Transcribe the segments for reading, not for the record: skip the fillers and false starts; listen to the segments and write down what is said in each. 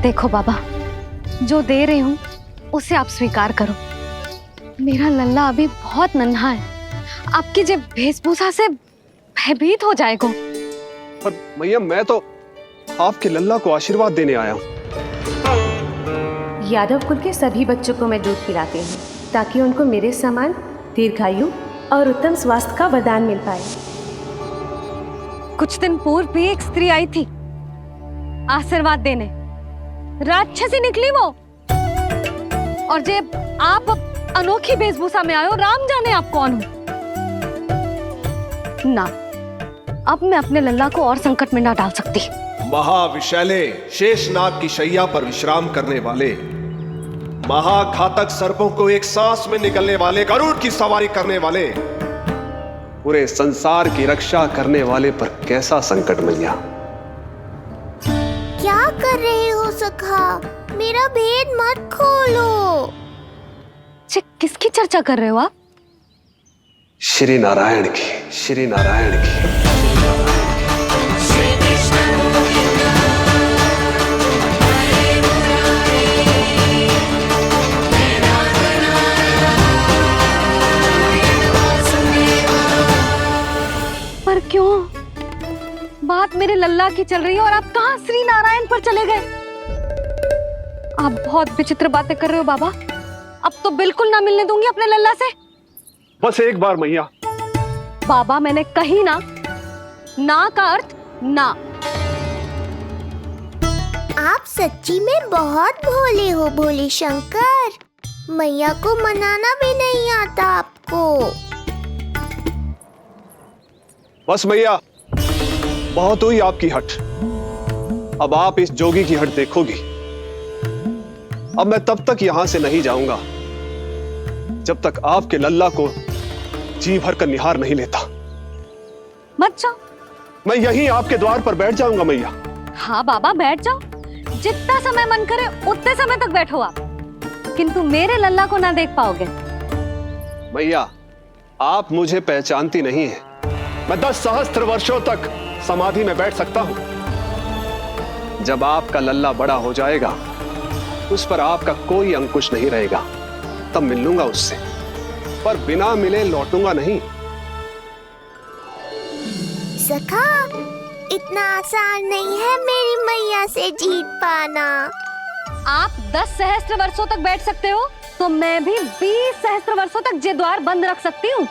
देखो बाबा, जो दे रही हूँ उसे आप स्वीकार करो। मेरा लल्ला अभी बहुत नन्हा है, आपकी जब वेशभूषा से भयभीत हो जाएगा। पर मैया, मैं तो आपके लल्ला को आशीर्वाद देने आया हूँ। यादव कुल के सभी बच्चों को मैं दूध पिलाती हूँ ताकि उनको मेरे समान दीर्घायु और उत्तम स्वास्थ्य का वरदान मिल पाए। कुछ दिन पूर्व भी एक स्त्री आई थी आशीर्वाद देने, राक्षसी निकली वो। और जब आप अनोखी वेशभूषा में आए हो, राम जाने आप कौन हो। ना, अब मैं अपने लल्ला को और संकट में ना डाल सकती। महाविशैले शेषनाग की शैया पर विश्राम करने वाले, महाघातक सर्पों को एक सांस में निकलने वाले, गरुड़ की सवारी करने वाले, पूरे संसार की रक्षा करने वाले पर कैसा संकट मैया। क्या कर रहे हो सखा? मेरा भेद मत खोलो। किसकी चर्चा कर रहे हो आप? श्री नारायण की, श्री नारायण की। पर क्यों? बात मेरे लल्ला की चल रही है और आप कहाँ श्री नारायण पर चले गए? आप बहुत विचित्र बातें कर रहे हो बाबा। अब तो बिल्कुल ना मिलने दूंगी अपने लल्ला से। बस एक बार मैया। बाबा, मैंने कही ना, ना का अर्थ ना। आप सच्ची में बहुत भोले हो भोले शंकर। मैया को मनाना भी नहीं आता आपको। बस मैया, बहुत हुई आपकी हट। अब आप इस जोगी की हट देखोगी। अब मैं तब तक यहां से नहीं जाऊंगा जब तक आपके लल्ला को जी भर कर निहार नहीं लेता। मत जाओ। मैं यहीं आपके द्वार पर बैठ जाऊंगा मैया। हाँ बाबा, बैठ जाओ। जितना समय मन करे उतने समय तक बैठो आप, किंतु मेरे लल्ला को ना देख पाओगे। मैया, आप मुझे पहचानती नहीं है। मैं 10 सहस्त्र वर्षों तक समाधि में बैठ सकता हूं। जब आपका लल्ला बड़ा हो जाएगा, उस पर आपका कोई अंकुश नहीं रहेगा, तब मिल लूंगा उससे, पर बिना मिले लौटूंगा नहीं। सखा, इतना आसान नहीं है मेरी मैया से जीत पाना। आप 10 सहस्त्र वर्षों तक बैठ सकते हो, तो मैं भी 20 सहस्त्र वर्षों तक ये द्वार बंद रख सकती हूँ।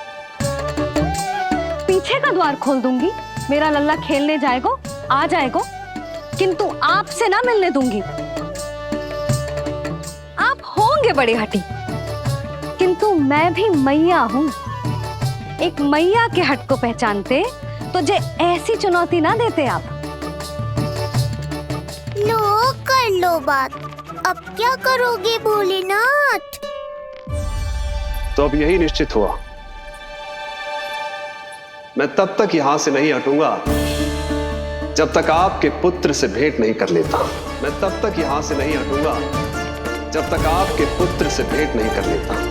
पीछे का द्वार खोल दूंगी, मेरा लल्ला खेलने जाएगा, आ जाएगा, किंतु आपसे ना मिलने दूंगी। आप होंगे बड़ी हठी, किंतु मैं भी मैया हूँ। एक मैया के हट को पहचानते तो जे ऐसी चुनौती ना देते आप। लो, कर लो बात। अब क्या करोगे भोलेनाथ? तो अब यही निश्चित हुआ, मैं तब तक यहां से नहीं हटूंगा जब तक आपके पुत्र से भेंट नहीं कर लेता। मैं तब तक यहां से नहीं हटूंगा जब तक आपके पुत्र से भेंट नहीं कर लेता।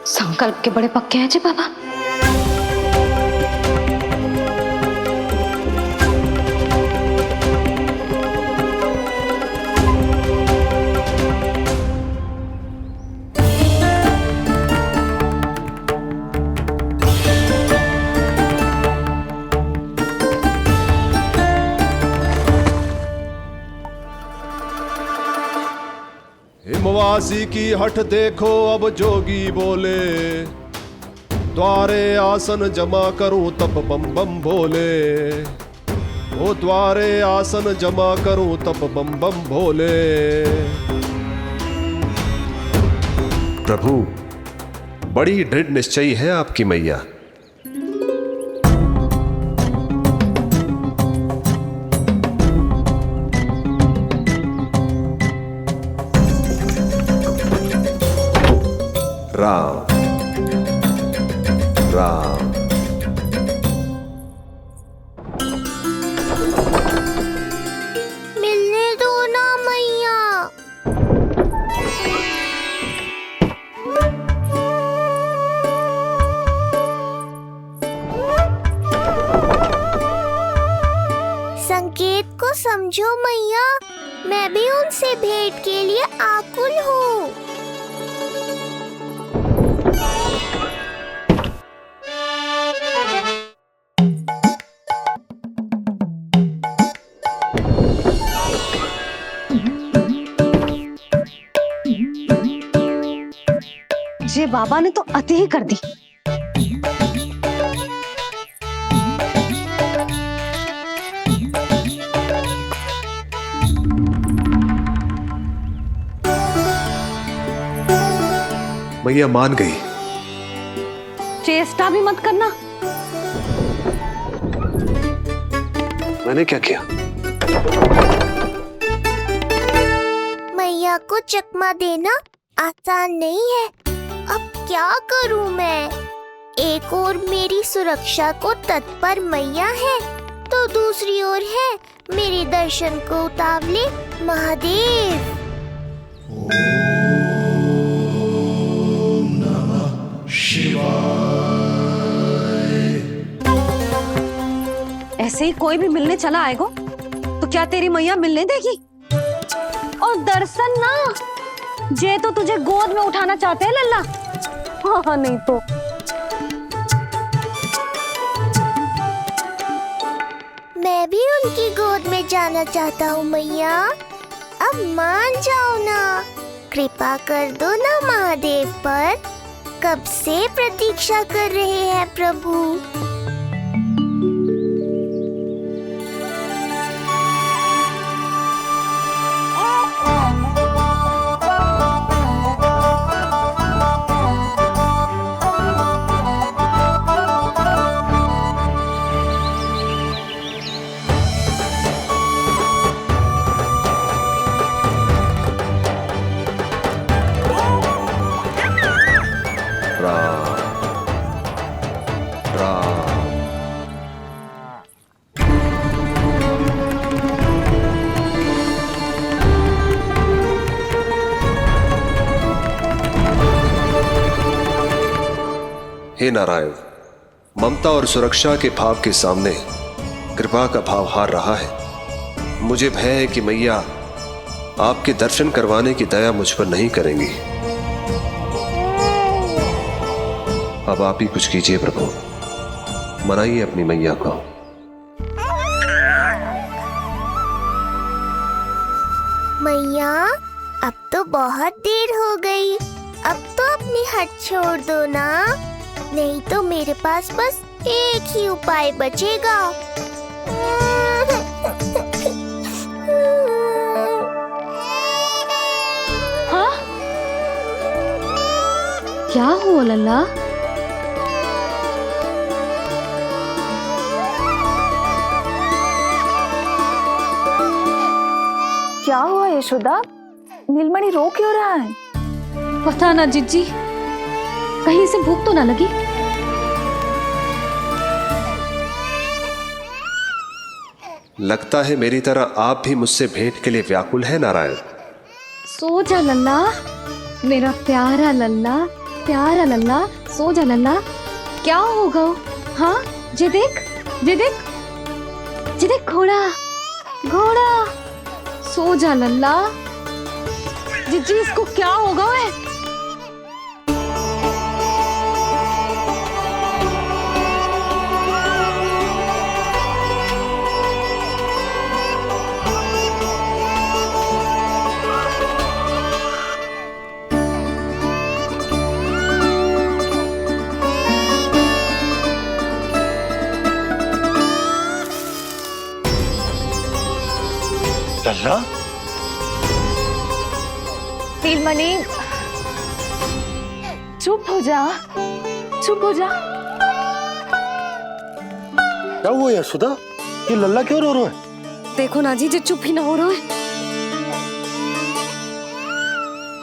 संकल्प के बड़े पक्के हैं जी बाबा। हिमवासी की हट देखो अब जोगी बोले, द्वारे आसन जमा करूं तब बम बम भोले। ओ द्वारे आसन जमा करूं तब बम बम भोले। प्रभु, बड़ी दृढ़ निश्चयी है आपकी मैया। राम राम समझो मैया, मैं भी उनसे भेंट के लिए आकुल हूँ। ये बाबा ने तो अति ही कर दी। मैया मान गई। चेष्टा भी मत करना। मैंने क्या किया? मैया को चकमा देना आसान नहीं है। अब क्या करूं मैं? एक ओर मेरी सुरक्षा को तत्पर मैया है, तो दूसरी ओर है मेरे दर्शन को उतावले महादेव। ऐसे ही कोई भी मिलने चला आएगा तो क्या तेरी मैया मिलने देगी? और दर्शन ना, जे तो तुझे गोद में उठाना चाहते हैं लल्ला। हाँ नहीं तो मैं भी उनकी गोद में जाना चाहता हूँ मैया। अब मान जाओ ना, कृपा कर दो ना महादेव पर। कब से प्रतीक्षा कर रहे हैं प्रभु। हे नारायण, ममता और सुरक्षा के भाव के सामने कृपा का भाव हार रहा है। मुझे भय है कि मैया आपके दर्शन करवाने की दया मुझ पर नहीं करेंगी। अब आप ही कुछ कीजिए प्रभु, मनाइए अपनी मैया को। मैया, अब तो बहुत देर हो गई। अब तो अपनी हट छोड़ दो ना, नहीं तो मेरे पास बस एक ही उपाय बचेगा। हाँ? क्या हुआ लल्ला? क्या हुआ यशोदा? नीलमणि रो क्यों रहा है? पता ना जिज्जी, कहीं से भूख तो ना लगी। लगता है मेरी तरह आप भी मुझसे भेंट के लिए व्याकुल है नारायण। सो जा लल्ला, मेरा प्यारा लल्ला, प्यारा लल्ला, सो जा लल्ला। क्या होगा? हाँ, जे देख, जे देख, जे देख, घोड़ा, घोड़ा। सो जा लल्ला। जिज्जी, इसको क्या होगा? है लल्ला, नीलमणि, चुप हो जा, चुप हो जा। क्या हुआ यशोदा? ये लल्ला क्यों रो रहा है? देखो ना जी, जे चुप ही ना हो रहा है।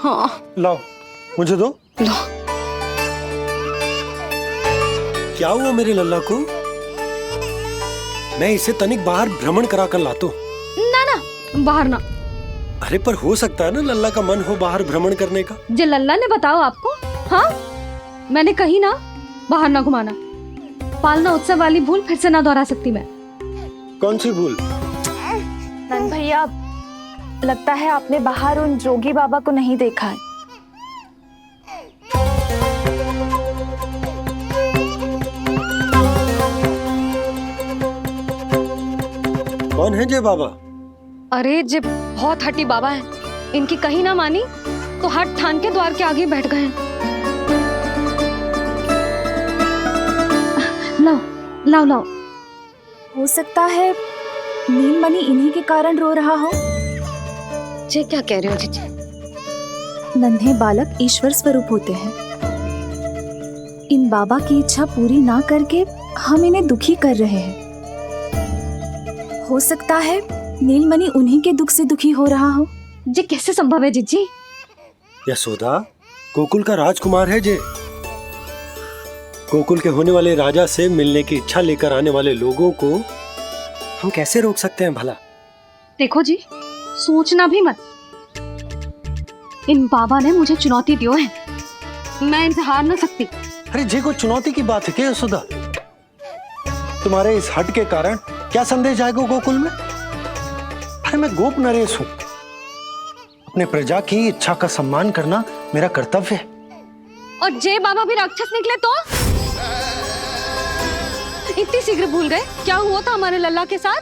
हाँ, लाओ, मुझे दो। लो। क्या हुआ मेरे लल्ला को? मैं इसे तनिक बाहर भ्रमण करा कर लाता हूँ। ना ना, बाहर ना। अरे पर हो सकता है ना लल्ला का मन हो बाहर भ्रमण करने का। जे लल्ला ने बताओ आपको? हाँ, मैंने कही ना बाहर ना घुमाना। पालना उत्सव वाली भूल फिर से ना दोहरा सकती मैं। कौन सी भूल? नंद भैया, लगता है आपने बाहर उन जोगी बाबा को नहीं देखा है। कौन है जे बाबा? अरे जे बहुत हट्टी बाबा है, इनकी कहीं ना मानी तो हट ठान के द्वार के आगे बैठ गए हैं। लाओ लाओ लाओ। हो सकता है नीलमणि इन्हीं के कारण रो रहा हो। जे क्या कह रहे हो जीजी? नन्हे बालक ईश्वर स्वरूप होते हैं। इन बाबा की इच्छा पूरी ना करके हम इन्हें दुखी कर रहे हैं। हो सकता है नीलमणि उन्हीं के दुख से दुखी हो रहा हो। जे कैसे संभव है जीजी? यशोदा, गोकुल का राजकुमार है जे। गोकुल के होने वाले राजा से मिलने की इच्छा लेकर आने वाले लोगों को हम कैसे रोक सकते हैं भला? देखो जी, सोचना भी मत। इन बाबा ने मुझे चुनौती दियो है, मैं इनसे हार ना सकती। अरे जी, कोई चुनौती की बात है क्या यशोदा? तुम्हारे इस हट के कारण क्या संदेश आएगा गोकुल में? अरे मैं गोप नरेश हूं। अपने प्रजा की इच्छा का सम्मान करना मेरा कर्तव्य है। और जे बाबा भी राक्षस निकले तो? इतनी शीघ्र भूल गए क्या हुआ था हमारे लल्ला के साथ?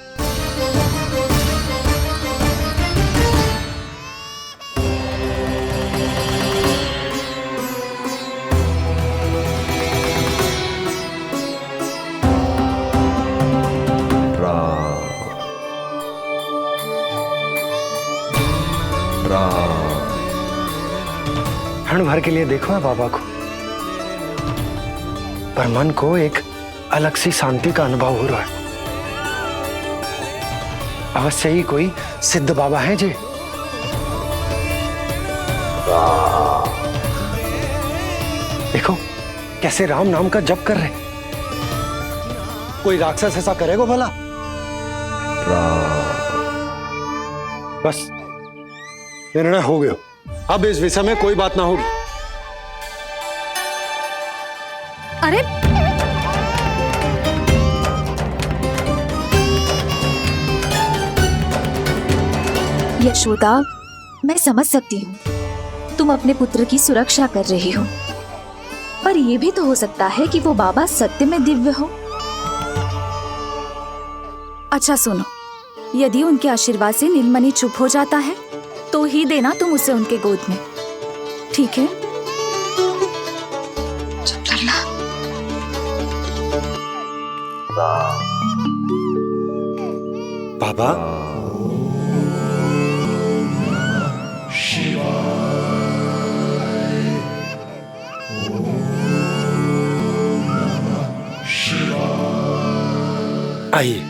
क्षण भर के लिए देखो है बाबा को, पर मन को एक अलग सी शांति का अनुभव हो रहा है। अवश्य ही कोई सिद्ध बाबा है जी। देखो कैसे राम नाम का जप कर रहे। कोई राक्षस ऐसा करेगा भला? बस निर्णय हो गया, अब इस विषय में कोई बात ना होगी। अरे यशोदा, मैं समझ सकती हूँ तुम अपने पुत्र की सुरक्षा कर रही हो, पर यह भी तो हो सकता है कि वो बाबा सत्य में दिव्य हो। अच्छा सुनो, यदि उनके आशीर्वाद से नीलमणि चुप हो जाता है तो ही देना तुम उसे उनके गोद में, ठीक है? चुप करना। बाबा, आइए।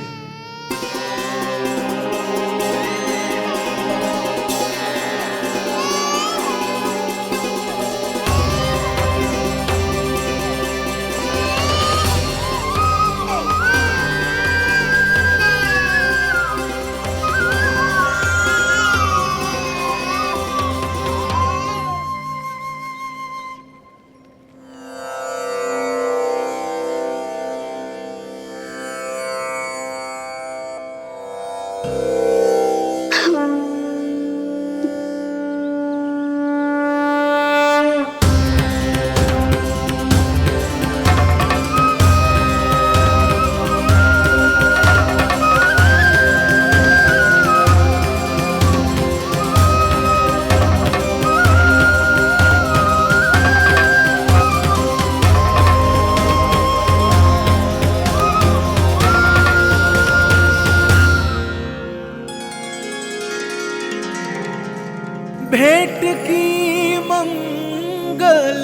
भेंट की मंगल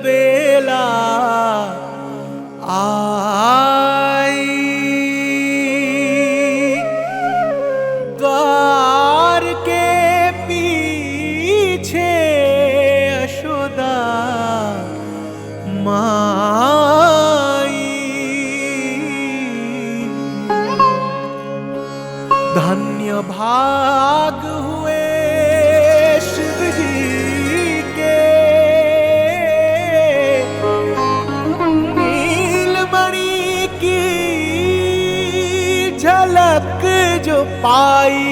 बेला आई, द्वार के पीछे यशोदा माई। धन्य भाग हुए शिव जी के, नीलमणि की झलक झलक जो पाई,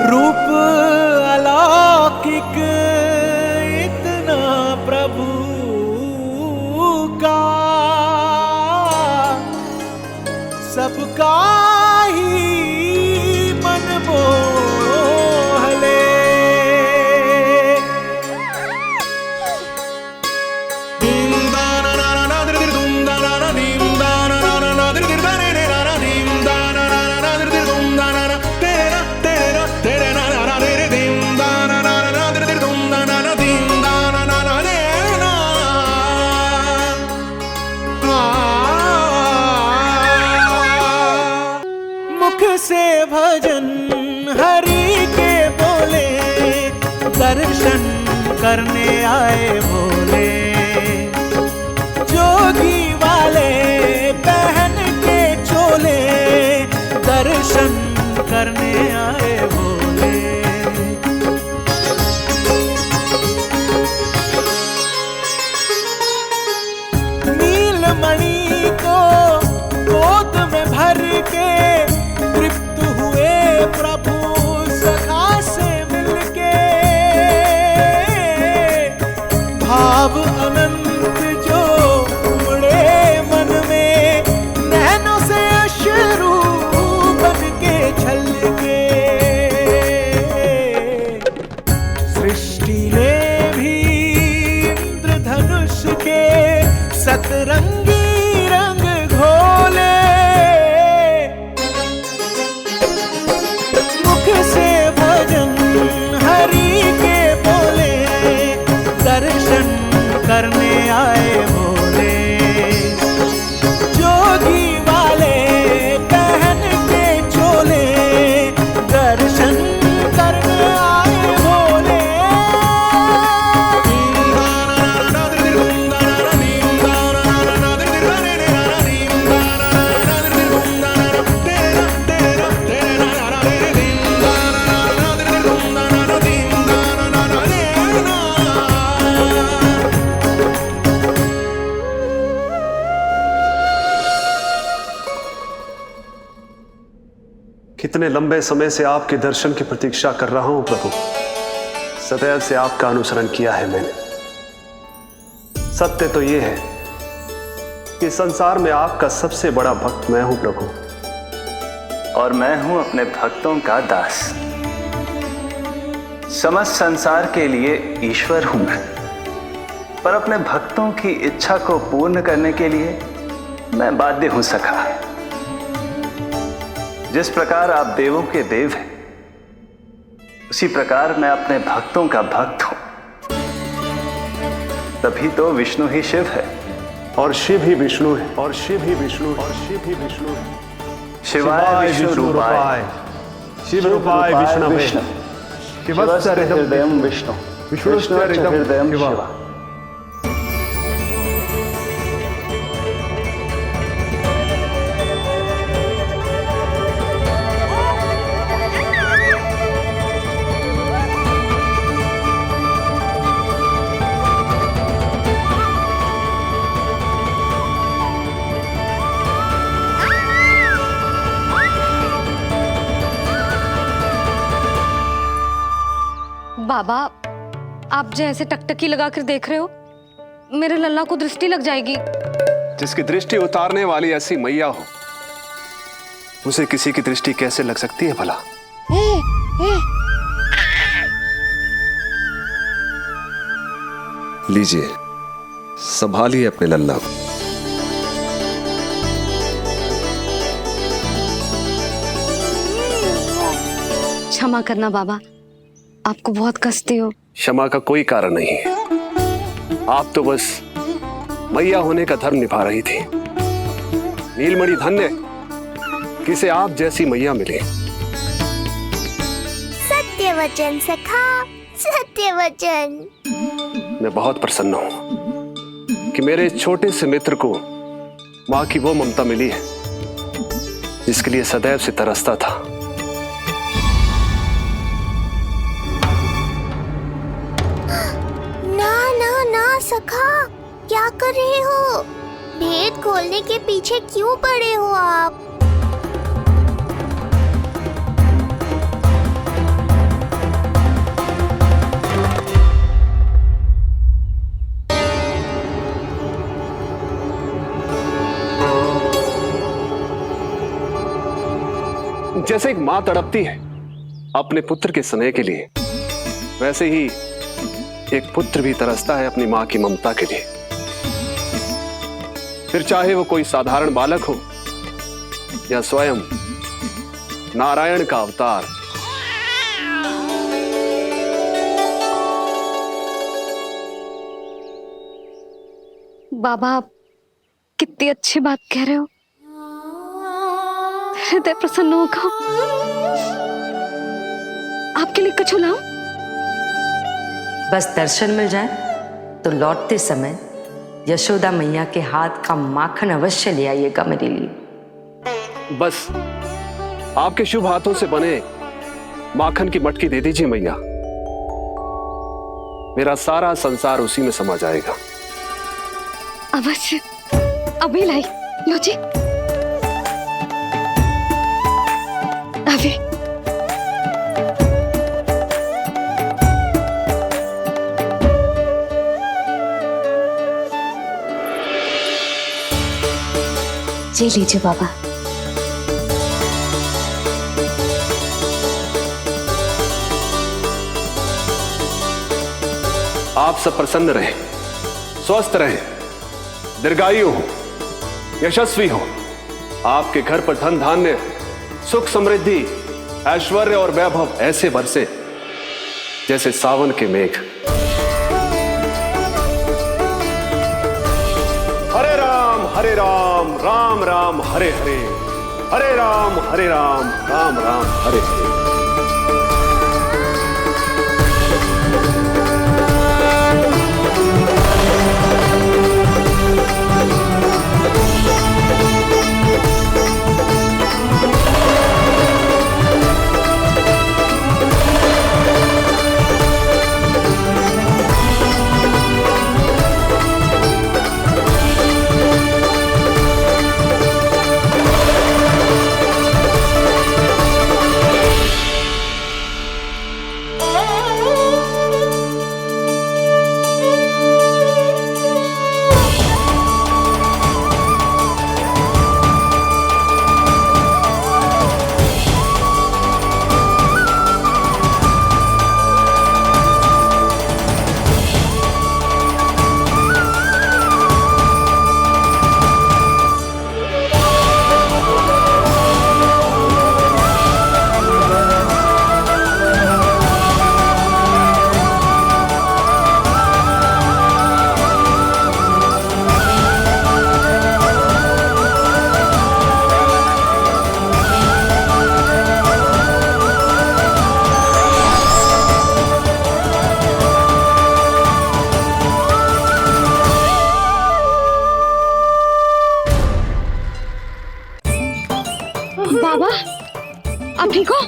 रूप अलौकिक इतना प्रभु का, सबका ही मन मोह ले। मुख से भजन हरि के बोले, दर्शन करने आए भोले। जोगी वाले पहन के चोले, दर्शन करने आए भोले। नीलमणि को गोद में भर के तृप्त हुए प्रभु सखा से मिलके। भाव अनंत जो उमड़े मन में, नैनों से अश्रु बन के छलके। सृष्टि ने भी इंद्रधनुष के सतरंगी रंग घोले। मुख से भजन हरि के बोले, दर्शन करने आए भोले। जोगी वाले पहन के चोले, दर्शन करने आए भोले। कितने लंबे समय से आपके दर्शन की प्रतीक्षा कर रहा हूं प्रभु। सदैव से आपका अनुसरण किया है मैंने। सत्य तो यह है कि संसार में आपका सबसे बड़ा भक्त मैं हूं प्रभु, और मैं हूं अपने भक्तों का दास। समस्त संसार के लिए ईश्वर हूं मैं, पर अपने भक्तों की इच्छा को पूर्ण करने के लिए मैं बाध्य हूं सखा। जिस प्रकार आप देवों के देव हैं, उसी प्रकार मैं अपने भक्तों का भक्त हूं। तभी तो विष्णु ही शिव है, और शिव ही विष्णु है, और शिव ही विष्णु है, और शिव ही विष्णु है। शिवाय विष्णु रूपाय, शिव रूपाय विष्णवे, शिवस्य हृदयं विष्णु, विष्णुश्च हृदयं शिवा। बाबा, आप जो ऐसे टकटकी लगा कर देख रहे हो, मेरे लल्ला को दृष्टि लग जाएगी। जिसकी दृष्टि उतारने वाली ऐसी मैया हो, उसे किसी की दृष्टि कैसे लग सकती है भला? लीजिए, संभालिए अपने लल्ला को। क्षमा करना बाबा, आपको बहुत कष्ट हो। क्षमा का कोई कारण नहीं है। आप तो बस मैया होने का धर्म निभा रही थी। नीलमणि धन्य किसे आप जैसी मैया मिले। सत्य वचन सखा, सत्य वचन। मैं बहुत प्रसन्न हूं कि मेरे छोटे से मित्र को मां की वो ममता मिली है जिसके लिए सदैव से तरसता था। ना ना ना सखा, क्या कर रहे हो? भेद खोलने के पीछे क्यों पड़े हो आप? जैसे एक मां तड़पती है अपने पुत्र के स्नेह के लिए, वैसे ही एक पुत्र भी तरसता है अपनी मां की ममता के लिए। फिर चाहे वो कोई साधारण बालक हो या स्वयं नारायण का अवतार। बाबा, आप कितनी अच्छी बात कह रहे हो। हृदय प्रसन्न होगा। आपके लिए कछु लाऊं? बस दर्शन मिल जाए तो लौटते समय यशोदा मैया के हाथ का माखन अवश्य ले आइएगा मेरे लिए। बस आपके शुभ हाथों से बने माखन की मटकी दे दीजिए मैया, मेरा सारा संसार उसी में समा जाएगा। अवश्य, अभी लाई। लो जी, अभी। जी लीजिए बाबा। आप सब प्रसन्न रहे, स्वस्थ रहे, दीर्घायु हो, यशस्वी हो। आपके घर पर धन धान्य, सुख समृद्धि, ऐश्वर्य और वैभव ऐसे बरसे जैसे सावन के मेघ। हरे राम राम राम हरे हरे, हरे राम राम राम हरे हरे। बाबा, आप ठीक हो?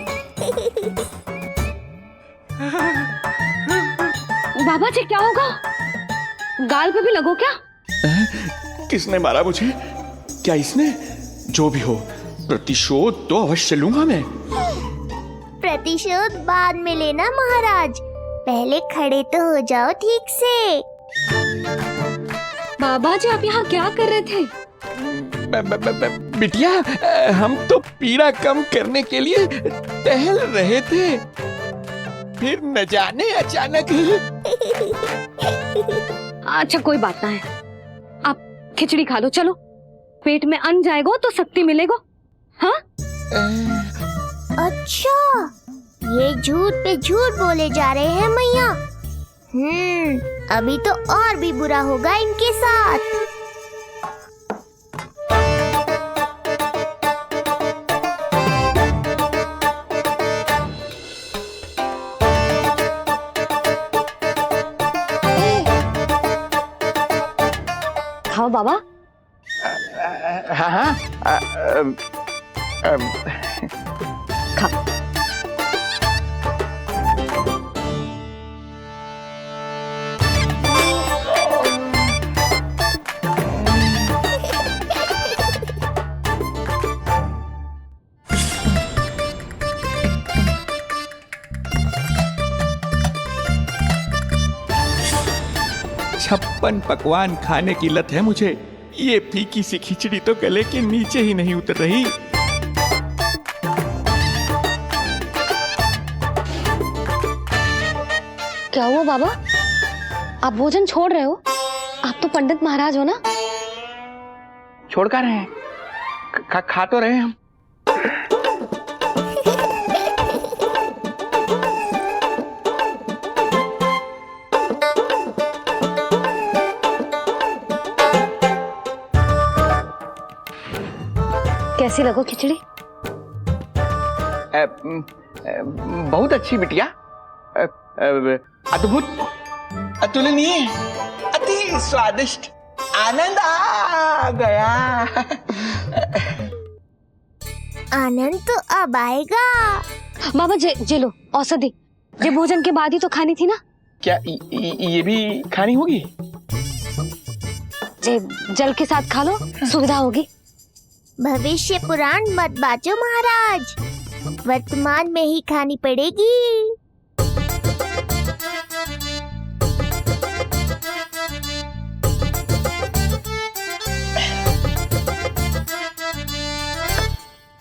बाबा जी क्या होगा? गाल पे भी लगो क्या? किसने मारा मुझे? क्या इसने? जो भी हो, प्रतिशोध तो अवश्य लूंगा मैं। प्रतिशोध बाद में लेना महाराज, पहले खड़े तो हो जाओ ठीक से। बाबा जी, आप यहाँ क्या कर रहे थे? बिटिया, हम तो पीड़ा कम करने के लिए टहल रहे थे, फिर न जाने अचानक। अच्छा कोई बात ना है, आप खिचड़ी खा लो। चलो, पेट में अन्न जाएगा तो शक्ति मिलेगा। हाँ? अच्छा, ये झूठ पे झूठ बोले जा रहे हैं मैया। अभी तो और भी बुरा होगा इनके साथ। खाओ बाबा। हाँ, खा। छप्पन पकवान खाने की लत है मुझे। ये फीकी सी खिचड़ी तो गले के नीचे ही नहीं उतर रही। क्या हुआ बाबा, आप भोजन छोड़ रहे हो? आप तो पंडित महाराज हो ना। छोड़ कर रहे हैं, खा तो रहे हम। कैसी लगो खिचड़ी? बहुत अच्छी बिटिया, अद्भुत, अतुलनीय, अति स्वादिष्ट, आनंद आ गया। आनंद तो अब आएगा। बाबा जे लो औषधि, ये भोजन के बाद ही तो खानी थी ना। क्या ये भी खानी होगी? जे जल के साथ खा लो, सुविधा होगी। भविष्य पुराण मत बाजो महाराज, वर्तमान में ही खानी पड़ेगी।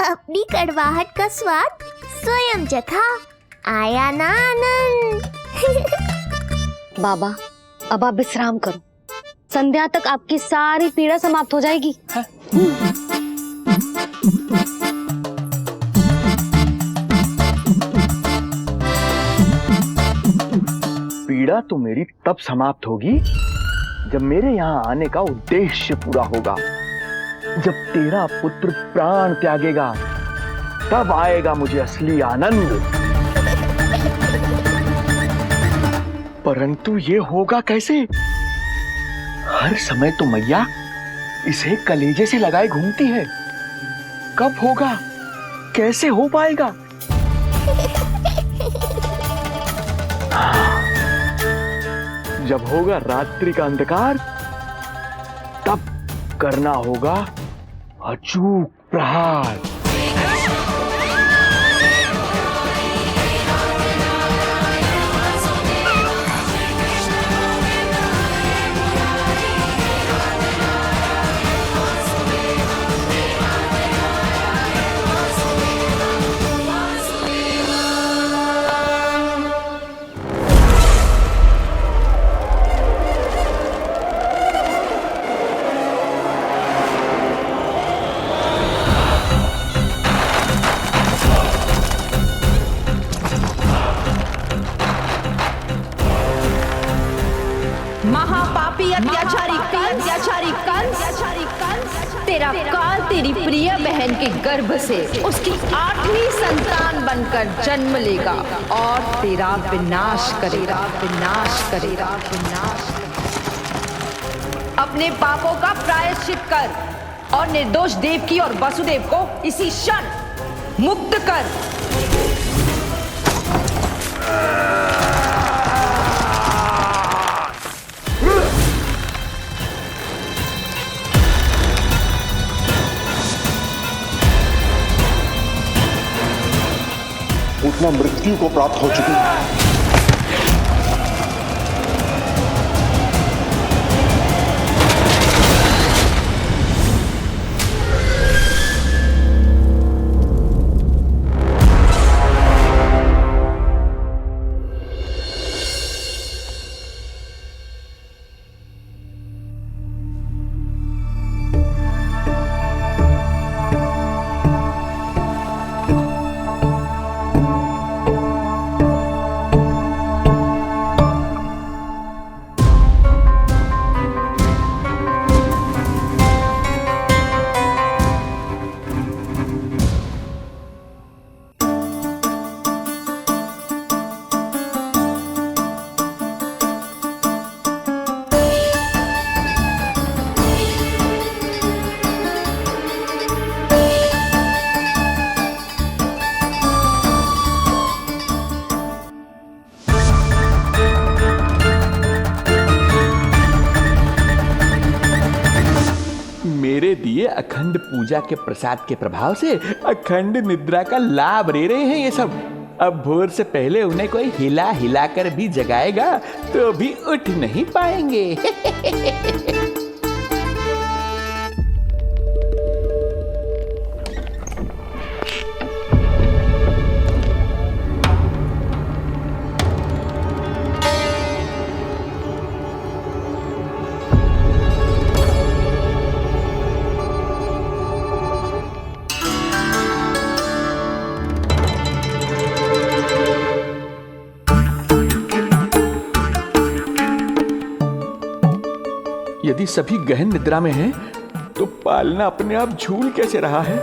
अपनी कड़वाहट का स्वाद स्वयं चखा, आया ना आनंद। बाबा अब आप विश्राम करो, संध्या तक आपकी सारी पीड़ा समाप्त हो जाएगी। पीड़ा तो मेरी तब समाप्त होगी जब मेरे यहाँ आने का उद्देश्य पूरा होगा। जब तेरा पुत्र प्राण त्यागेगा तब आएगा मुझे असली आनंद। परंतु ये होगा कैसे? हर समय तो मैया इसे कलेजे से लगाए घूमती है। कब होगा, कैसे हो पाएगा? जब होगा रात्रि का अंधकार तब करना होगा अचूक प्रहार। महापापी अत्याचारी कंस, तेरा काल तेरी प्रिय बहन के गर्भ से उसकी 8वीं संतान बनकर जन्म लेगा और तेरा विनाश करेगा। अपने पापों का प्रायश्चित कर और निर्दोष देवकी और वसुदेव को इसी क्षण मुक्त कर। उतना मृत्यु को प्राप्त हो चुकी है। मेरे दिए अखंड पूजा के प्रसाद के प्रभाव से अखंड निद्रा का लाभ ले रहे हैं ये सब। अब भोर से पहले उन्हें कोई हिला हिला कर भी जगाएगा तो भी उठ नहीं पाएंगे। यदि सभी गहन निद्रा में हैं, तो पालना अपने आप झूल कैसे रहा है?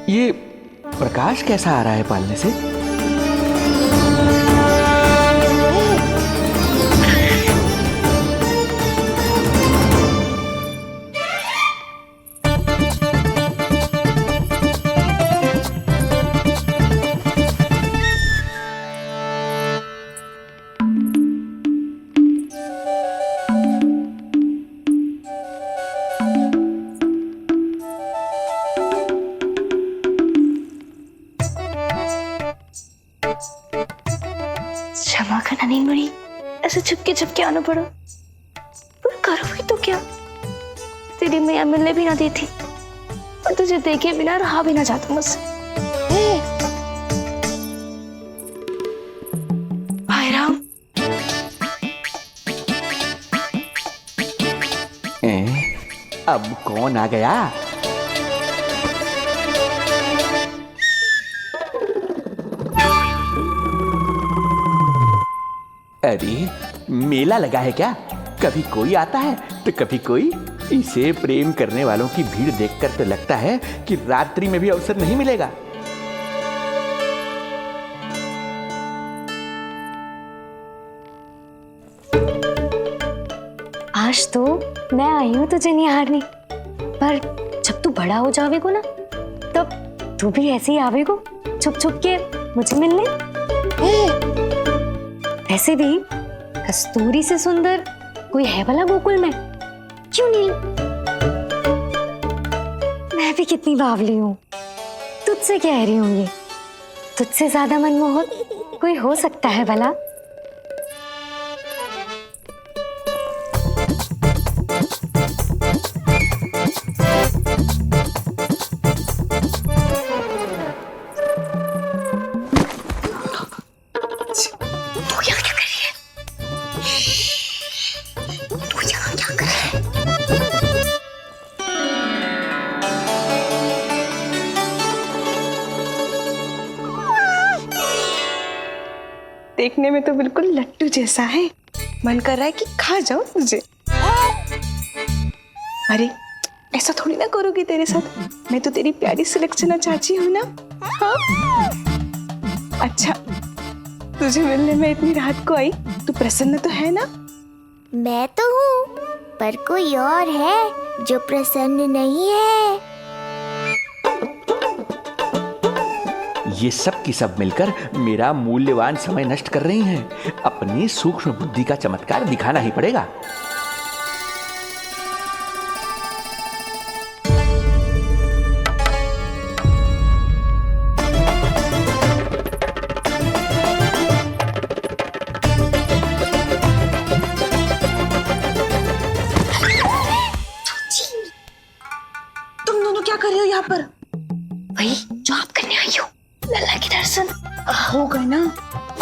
ये प्रकाश कैसा आ रहा है पालने से? क्षमा करना नहीं मुड़ी, ऐसे छुपके आना पड़ा। पर करोगी तो क्या? तेरी मैया मिलने भी ना देती और तुझे देखे बिना रहा भी ना जाता मुझसे। भाई राम, अब कौन आ गया? अरे मेला लगा है क्या? कभी कोई आता है तो कभी कोई। इसे प्रेम करने वालों की भीड़ देखकर तो लगता है कि रात्रि में भी अवसर नहीं मिलेगा। आज तो मैं आई हूँ तुझे निहारने, पर जब तू बड़ा हो जावेगो ना, तब तू भी ऐसे ही आवेगो छुप छुप के मुझे मिलने। वैसे भी कस्तूरी से सुंदर कोई है भला गोकुल में? क्यों नहीं? मैं भी कितनी बावली हूँ, तुझसे कह रही हूँ ये। तुझसे ज्यादा मनमोहक कोई हो सकता है भला? देखने में तो बिल्कुल लट्टू जैसा है, मन कर रहा है कि खा जाऊं तुझे। अरे ऐसा थोड़ी ना करोगी तेरे साथ, मैं तो तेरी प्यारी सुलक्षणा चाची हूं ना। हाँ? अच्छा, तुझे मिलने में इतनी रात को आई, तू प्रसन्न तो है ना? मैं तो हूँ, पर कोई और है जो प्रसन्न नहीं है। ये सब की सब मिलकर मेरा मूल्यवान समय नष्ट कर रही हैं। अपनी सूक्ष्म बुद्धि का चमत्कार दिखाना ही पड़ेगा। तुम दोनों क्या कर रहे हो यहाँ पर? वही जो आप करने आई हो, लल्ला के दर्शन। हो गए ना,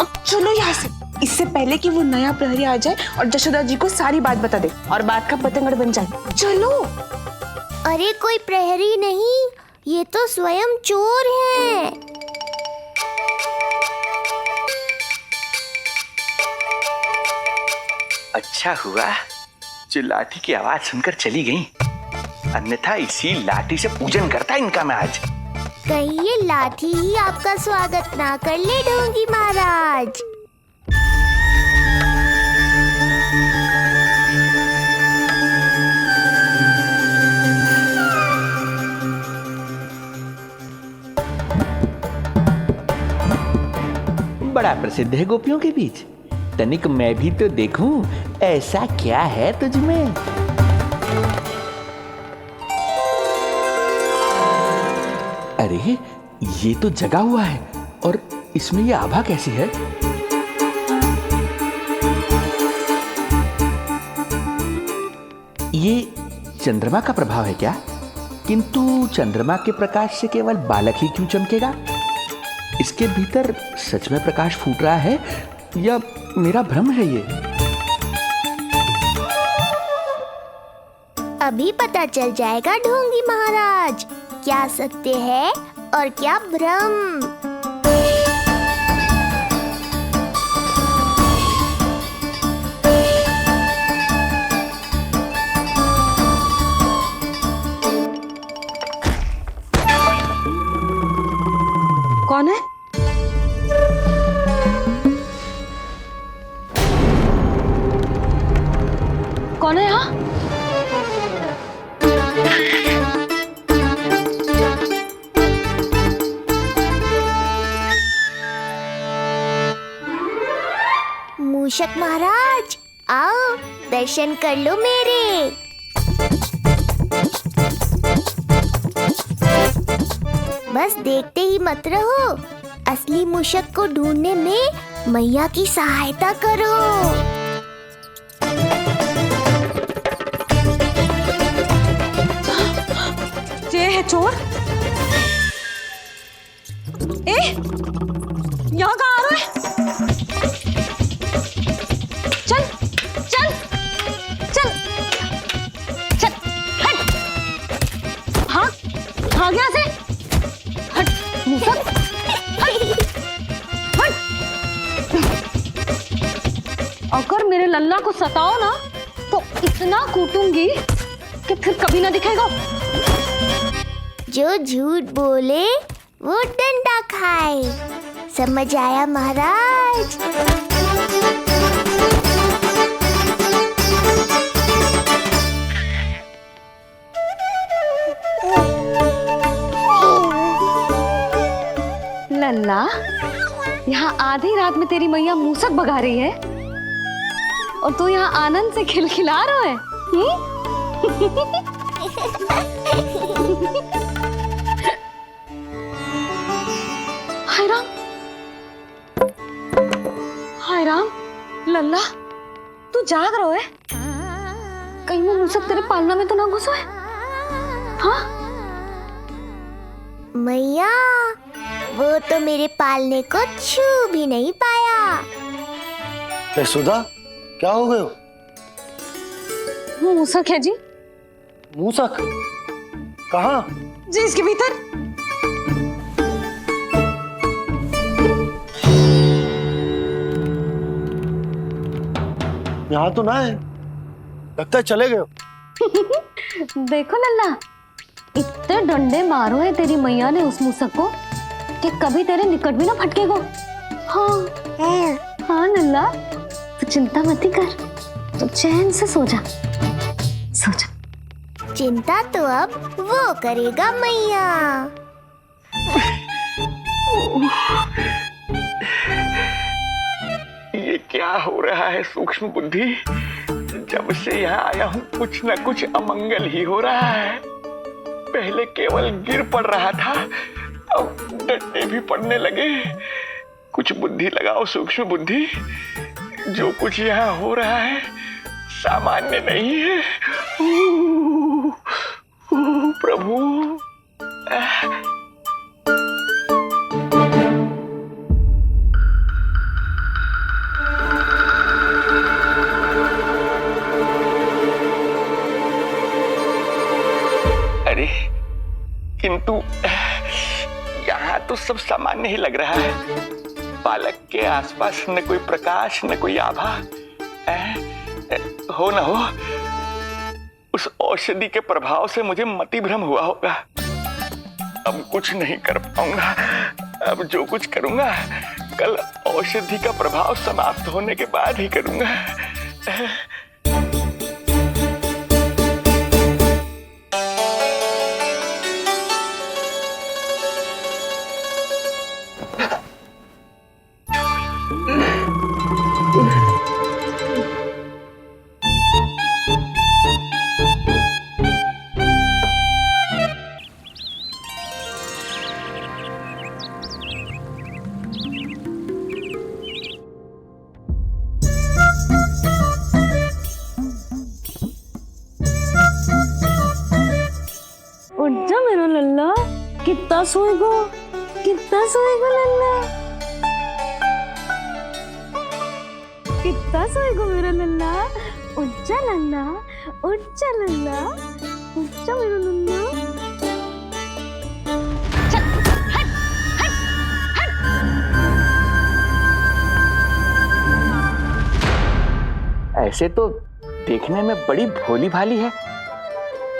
अब चलो यहाँ से, इससे पहले कि वो नया प्रहरी आ जाए और जशोदा जी को सारी बात बता दे और बात का पतंगड़ बन जाए। चलो। अरे कोई प्रहरी नहीं, ये तो स्वयं चोर है। अच्छा हुआ जो लाठी की आवाज सुनकर चली गई, अन्यथा इसी लाठी से पूजन करता इनका मैं आज। कहीं ये लाठी ही आपका स्वागत ना कर ले ढोंगी महाराज। बड़ा प्रसिद्ध है गोपियों के बीच, तनिक मैं भी तो देखूं ऐसा क्या है तुझमें। अरे ये तो जगा हुआ है, और इसमें ये आभा कैसी है? ये चंद्रमा का प्रभाव है क्या? किंतु चंद्रमा के प्रकाश से केवल बालक ही क्यों चमकेगा? इसके भीतर सच में प्रकाश फूट रहा है या मेरा भ्रम है ये? अभी पता चल जाएगा ढोंगी महाराज, क्या सत्य है और क्या भ्रम। कौन है? कौन है यहाँ? मूषक महाराज आओ, दर्शन कर लो मेरे। बस देखते ही मत रहो, असली मूषक को ढूंढने में मैया की सहायता करो। ये है चोर। यहाँ कहाँ आ रहा है? चल चल चल चल, हट, भाग यहाँ से, हट मूसक, हट हट। अगर मेरे लल्ला को सताओ ना तो इतना कूटूंगी कि फिर कभी ना दिखेगा। जो झूठ बोले वो डंडा खाए, समझ आया महाराज? लल्ला, यहाँ आधी रात में तेरी मैया मूसक भगा रही है और तू यहाँ आनंद से खिलखिला रहा है। हाय राम, हाय राम, लल्ला तू जाग रहा है? कहीं वो मूसक तेरे पालना में तो ना घुसा है? हाँ मैया, वो तो मेरे पालने को छू भी नहीं पाया। सुधा, क्या हो गए? वो मूसक है जी। मूसक? कहाँ? जी इसके भीतर। यहाँ तो ना है, लगता है चले गए। देखो लल्ला, इतने डंडे मारो है तेरी मैया ने उस मूसक को कि कभी तेरे निकट भी ना फटकेगा। हाँ हाँ लल्ला, तू चिंता मत ही कर, तो चैन से सो जा, सो जा। चिंता तो अब वो करेगा मैया। ये क्या हो रहा है सूक्ष्म बुद्धि? जब से यहाँ आया हूँ कुछ न कुछ अमंगल ही हो रहा है। पहले केवल गिर पड़ रहा था, अब डंडे भी पड़ने लगे। कुछ बुद्धि लगाओ सूक्ष्म बुद्धि, जो कुछ यहाँ हो रहा है सामान्य नहीं है। प्रभु, अरे किंतु यहाँ तो सब सामान्य ही लग रहा है। बालक के आसपास न कोई प्रकाश न कोई आभा। हो न हो उस औषधि के प्रभाव से मुझे मति भ्रम हुआ होगा। अब कुछ नहीं कर पाऊंगा। अब जो कुछ करूंगा कल औषधि का प्रभाव समाप्त होने के बाद ही करूंगा। कितना सोएगो लल्ला, कितना सोएगो मेरा लल्ला, उच्चा लल्ला, उच्चा लल्ला, उच्चा मेरा लल्ला। ऐसे तो देखने में बड़ी भोली भाली है,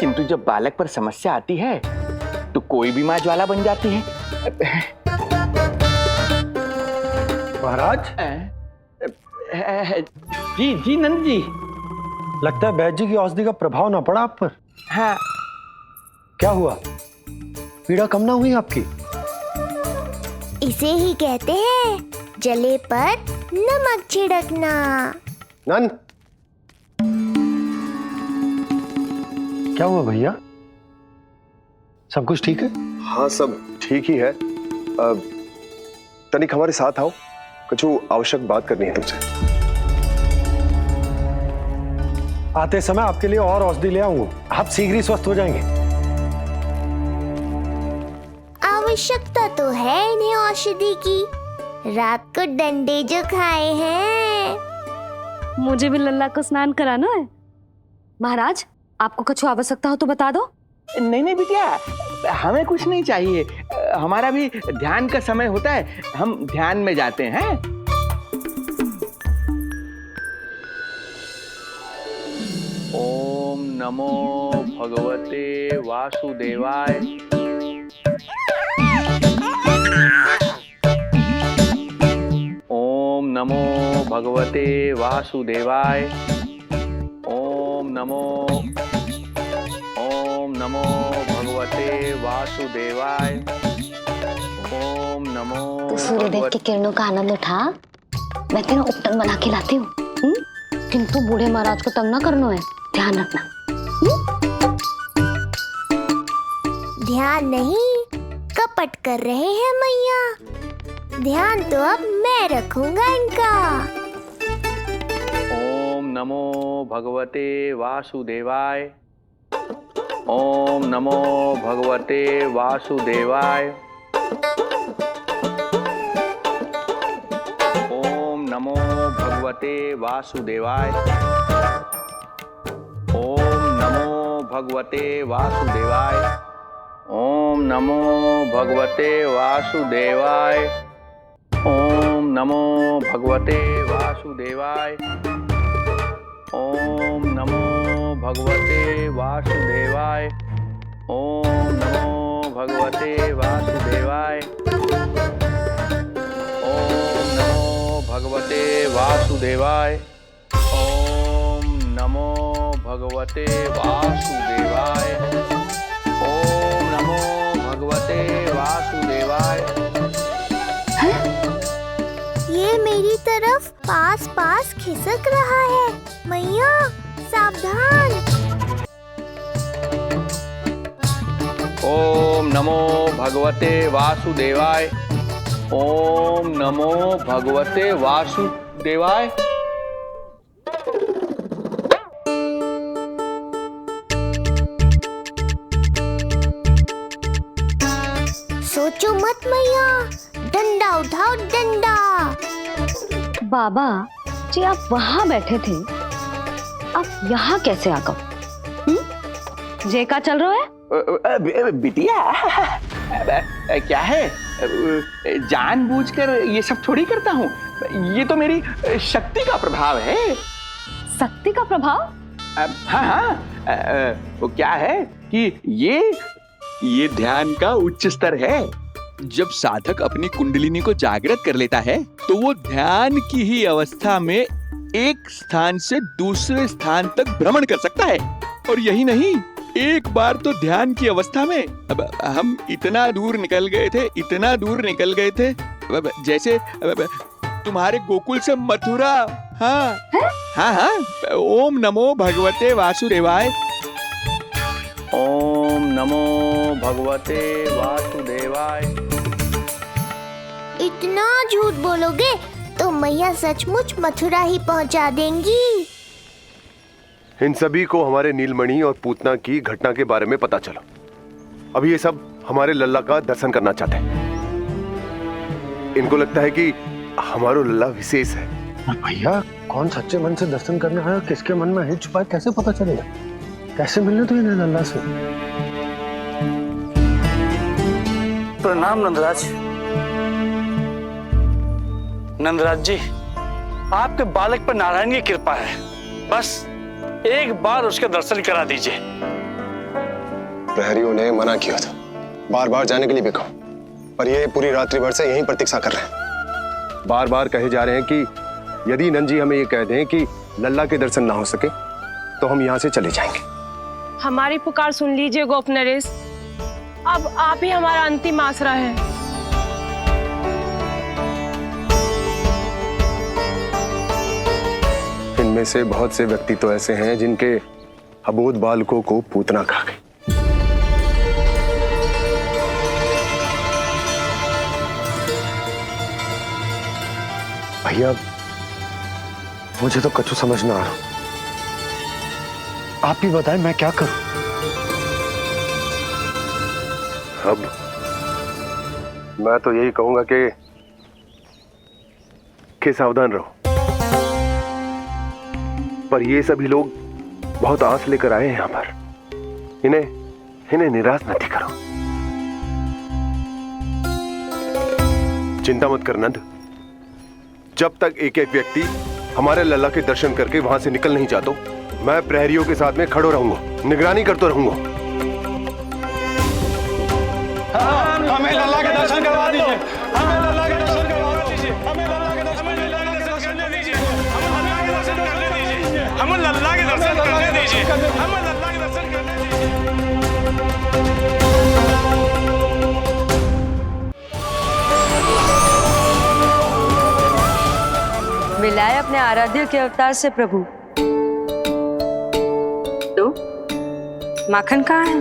किंतु जब बालक पर समस्या आती है तो कोई भी माँ ज्वाला बन जाती है। महाराज। जी जी नंद जी। लगता है बैद जी की औषधि का प्रभाव ना पड़ा आप पर। हाँ। क्या हुआ, पीड़ा कम ना हुई आपकी? इसे ही कहते हैं जले पर नमक छिड़कना। नंद, क्या हुआ भैया, सब कुछ ठीक है? हाँ सब ठीक ही है। तनिक हमारे साथ आओ, कुछ आवश्यक बात करनी है तुमसे। आते समय आपके लिए और औषधि ले आऊंगा, आप शीघ्र ही स्वस्थ हो जाएंगे। आवश्यकता तो है इन्हें औषधि की, रात को डंडे जो खाए हैं। मुझे भी लल्ला को स्नान कराना है। महाराज, आपको कुछ आवश्यकता हो तो बता दो। नहीं नहीं बिटिया, हमें कुछ नहीं चाहिए, हमारा भी ध्यान का समय होता है, हम ध्यान में जाते हैं। ओम नमो भगवते वासुदेवाय। ओम नमो भगवते वासुदेवाय। ओम नमो भगवते वासुदेवाय। ओम नमो। तो सूर्यदेव की किरणों का आनंद उठा, मैं तेरा उपटन बना के लाती हूँ। किंतु बूढ़े महाराज को तंग ना करना है, ध्यान रखना। ध्यान नहीं, कपट कर रहे हैं मैया। ध्यान तो अब मैं रखूंगा इनका। ओम नमो भगवते वासुदेवाय। ओम नमो भगवते वासुदेवाय। ओम नमो भगवते वासुदेवाय। ओम नमो भगवते वासुदेवाय। ओम नमो भगवते वासुदेवाय। ओम नमो भगवते वासुदेवाय। ओम नमो भगवते वासुदेवाय। ओम नमो भगवते वासुदेवाय। ओम नमो भगवते वासुदेवाय। ओम नमो भगवते वासुदेवाय। ओम नमो भगवते वासुदेवाय। ये मेरी तरफ पास पास खिसक रहा है, मैया सावधान। ओम नमो भगवते वासुदेवाय। ओम नमो भगवते वासुदेवाय। सोचो मत मैया, डंडा उठाओ डंडा। बाबा जी, आप वहां बैठे थे, आप यहाँ कैसे आ गए? जे का चल रहा है? बिटिया, क्या है, जानबूझकर ये सब थोड़ी करता हूँ, ये तो मेरी शक्ति का प्रभाव है। शक्ति का प्रभाव? हाँ हाँ, वो क्या है कि ये ध्यान का उच्च स्तर है। जब साधक अपनी कुंडलिनी को जागृत कर लेता है तो वो ध्यान की ही अवस्था में एक स्थान से दूसरे स्थान तक भ्रमण कर सकता है। और यही नहीं, एक बार तो ध्यान की अवस्था में अब हम इतना दूर निकल गए थे, जैसे तुम्हारे गोकुल से मथुरा। हाँ हाँ हाँ। ओम नमो भगवते वासुदेवाय। ओम नमो भगवते वासुदेवाय। इतना झूठ बोलोगे तो मैया सचमुच मथुरा ही पहुंचा देंगी। इन सभी को हमारे नीलमणि और पूतना की घटना के बारे में पता चला। अब ये सब हमारे लल्ला का दर्शन करना चाहते हैं। इनको लगता है कि हमारा लल्ला विशेष है। भैया कौन सच्चे मन से दर्शन करने आया, किसके मन में है छुपा कैसे पता चलेगा? कैसे मिलने तो इन्हें लल्ला से? प्रणाम नंदराज। नंदराज जी, आपके बालक पर नारायण की कृपा है, बस एक बार उसके दर्शन करा दीजिए। प्रहरियों ने मना किया था, बार बार जाने के लिए भी कहा, पर ये पूरी रात्रि भर से यहीं प्रतीक्षा कर रहे हैं। बार बार कहे जा रहे हैं कि यदि नंद जी हमें ये कह दें कि लल्ला के दर्शन ना हो सके तो हम यहाँ से चले जाएंगे। हमारी पुकार सुन लीजिए गोप नरेश, अब आप ही हमारा अंतिम आसरा है। इनमें से बहुत से व्यक्ति तो ऐसे हैं जिनके अबोध बालकों को पूतना खा गई। भैया मुझे तो कछु समझ ना आ रहा, आप ही बताएं मैं क्या करूं? अब मैं तो यही कहूंगा कि सावधान रहो, पर ये सभी लोग बहुत आस लेकर आए हैं यहाँ पर, इन्हें निराश मत करो। चिंता मत कर नंद, जब तक एक एक व्यक्ति हमारे लल्ला के दर्शन करके वहां से निकल नहीं जाता, मैं प्रहरियों के साथ में खड़ो रहूंगा, निगरानी करता रहूंगा। हमें लल्ला के दर्शन करवा दीजिए, हमें लल्ला के दर्शन करवा दीजिए, हमें लल्ला के दर्शन करने दीजिए, हमें लल्ला के दर्शन करने दीजिए, हमें लल्ला के दर्शन करने दीजिए, हमें लल्ला के दर्शन करने दीजिए। मिलाए अपने आराध्य के अवतार से प्रभु। तो माखन कहाँ है?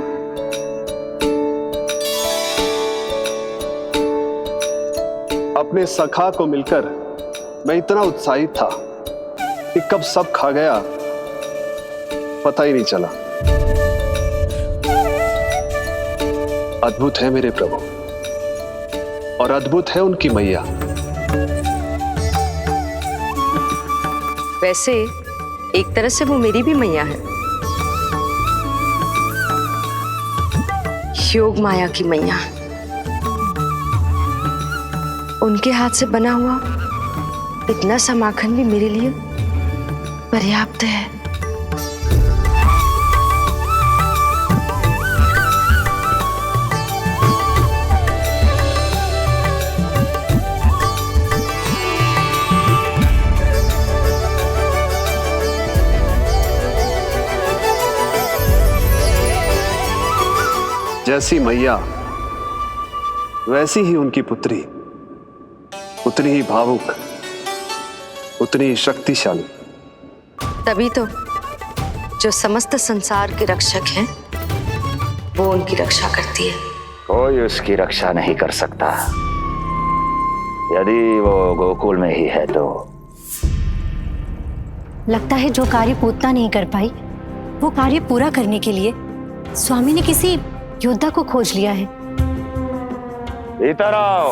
अपने सखा को मिलकर मैं इतना उत्साहित था कि कब सब खा गया पता ही नहीं चला। अद्भुत है मेरे प्रभु और अद्भुत है उनकी मैया। वैसे एक तरह से वो मेरी भी मैया है, योग माया की मैया। उनके हाथ से बना हुआ इतना सा माखन भी मेरे लिए पर्याप्त है। जैसी मैया वैसी ही उनकी पुत्री, उतनी ही भावुक, उतनी ही शक्तिशाली। तभी तो जो समस्त संसार के रक्षक हैं वो उनकी रक्षा करती है। कोई उसकी रक्षा नहीं कर सकता, यदि वो गोकुल में ही है तो। लगता है जो कार्य पूतना नहीं कर पाई वो कार्य पूरा करने के लिए स्वामी ने किसी योद्धा को खोज लिया है। इधर आओ।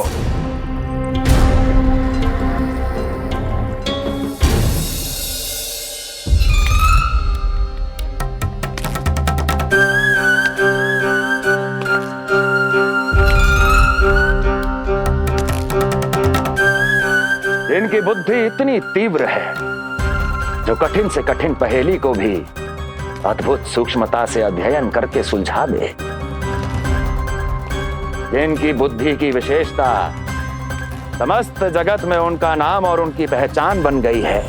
इनकी बुद्धि इतनी तीव्र है जो कठिन से कठिन पहेली को भी अद्भुत सूक्ष्मता से अध्ययन करके सुलझा दे। इनकी बुद्धि की विशेषता समस्त जगत में उनका नाम और उनकी पहचान बन गई है।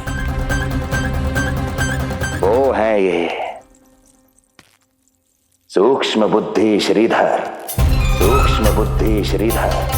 वो है ये सूक्ष्म बुद्धि श्रीधर, सूक्ष्म बुद्धि श्रीधर।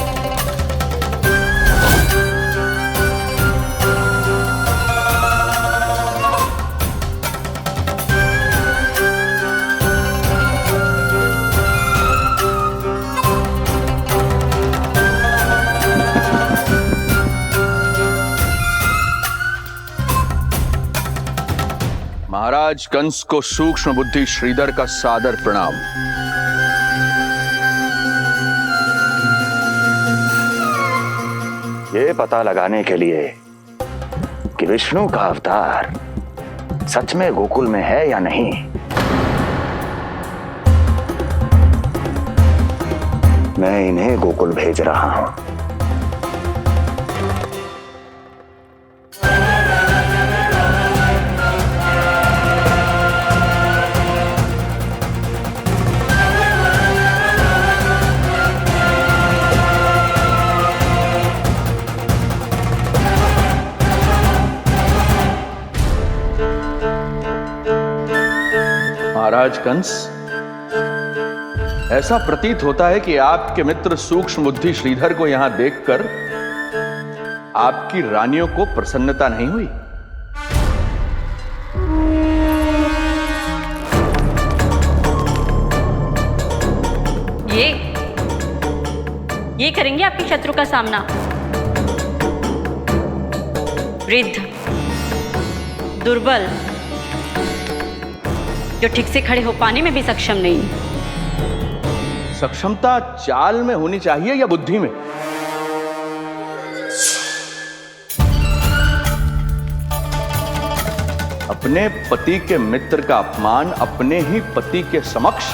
महाराज कंस को सूक्ष्म बुद्धि श्रीधर का सादर प्रणाम। ये पता लगाने के लिए कि विष्णु का अवतार सच में गोकुल में है या नहीं, मैं इन्हें गोकुल भेज रहा हूं। महाराज कंस, ऐसा प्रतीत होता है कि आपके मित्र सूक्ष्म बुद्धि श्रीधर को यहां देखकर आपकी रानियों को प्रसन्नता नहीं हुई। ये करेंगे आपके शत्रु का सामना। वृद्ध, दुर्बल, जो ठीक से खड़े हो पाने में भी सक्षम नहीं। सक्षमता चाल में होनी चाहिए या बुद्धि में? अपने पति के मित्र का अपमान अपने ही पति के समक्ष,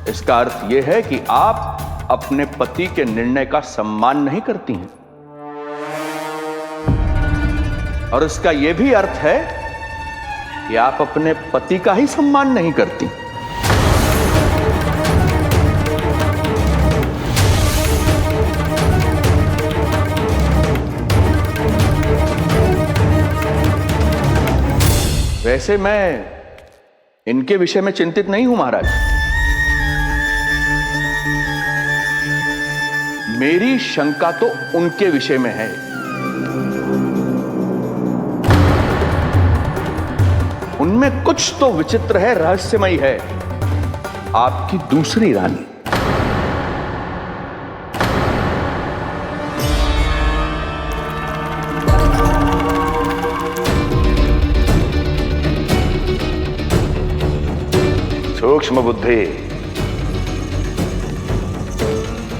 इसका अर्थ यह है कि आप अपने पति के निर्णय का सम्मान नहीं करती हैं। और इसका यह भी अर्थ है कि आप अपने पति का ही सम्मान नहीं करती। वैसे मैं इनके विषय में चिंतित नहीं हूं महाराज। मेरी शंका तो उनके विषय में है। उनमें कुछ तो विचित्र है, रहस्यमयी है। आपकी दूसरी रानी। सूक्ष्म बुद्धि,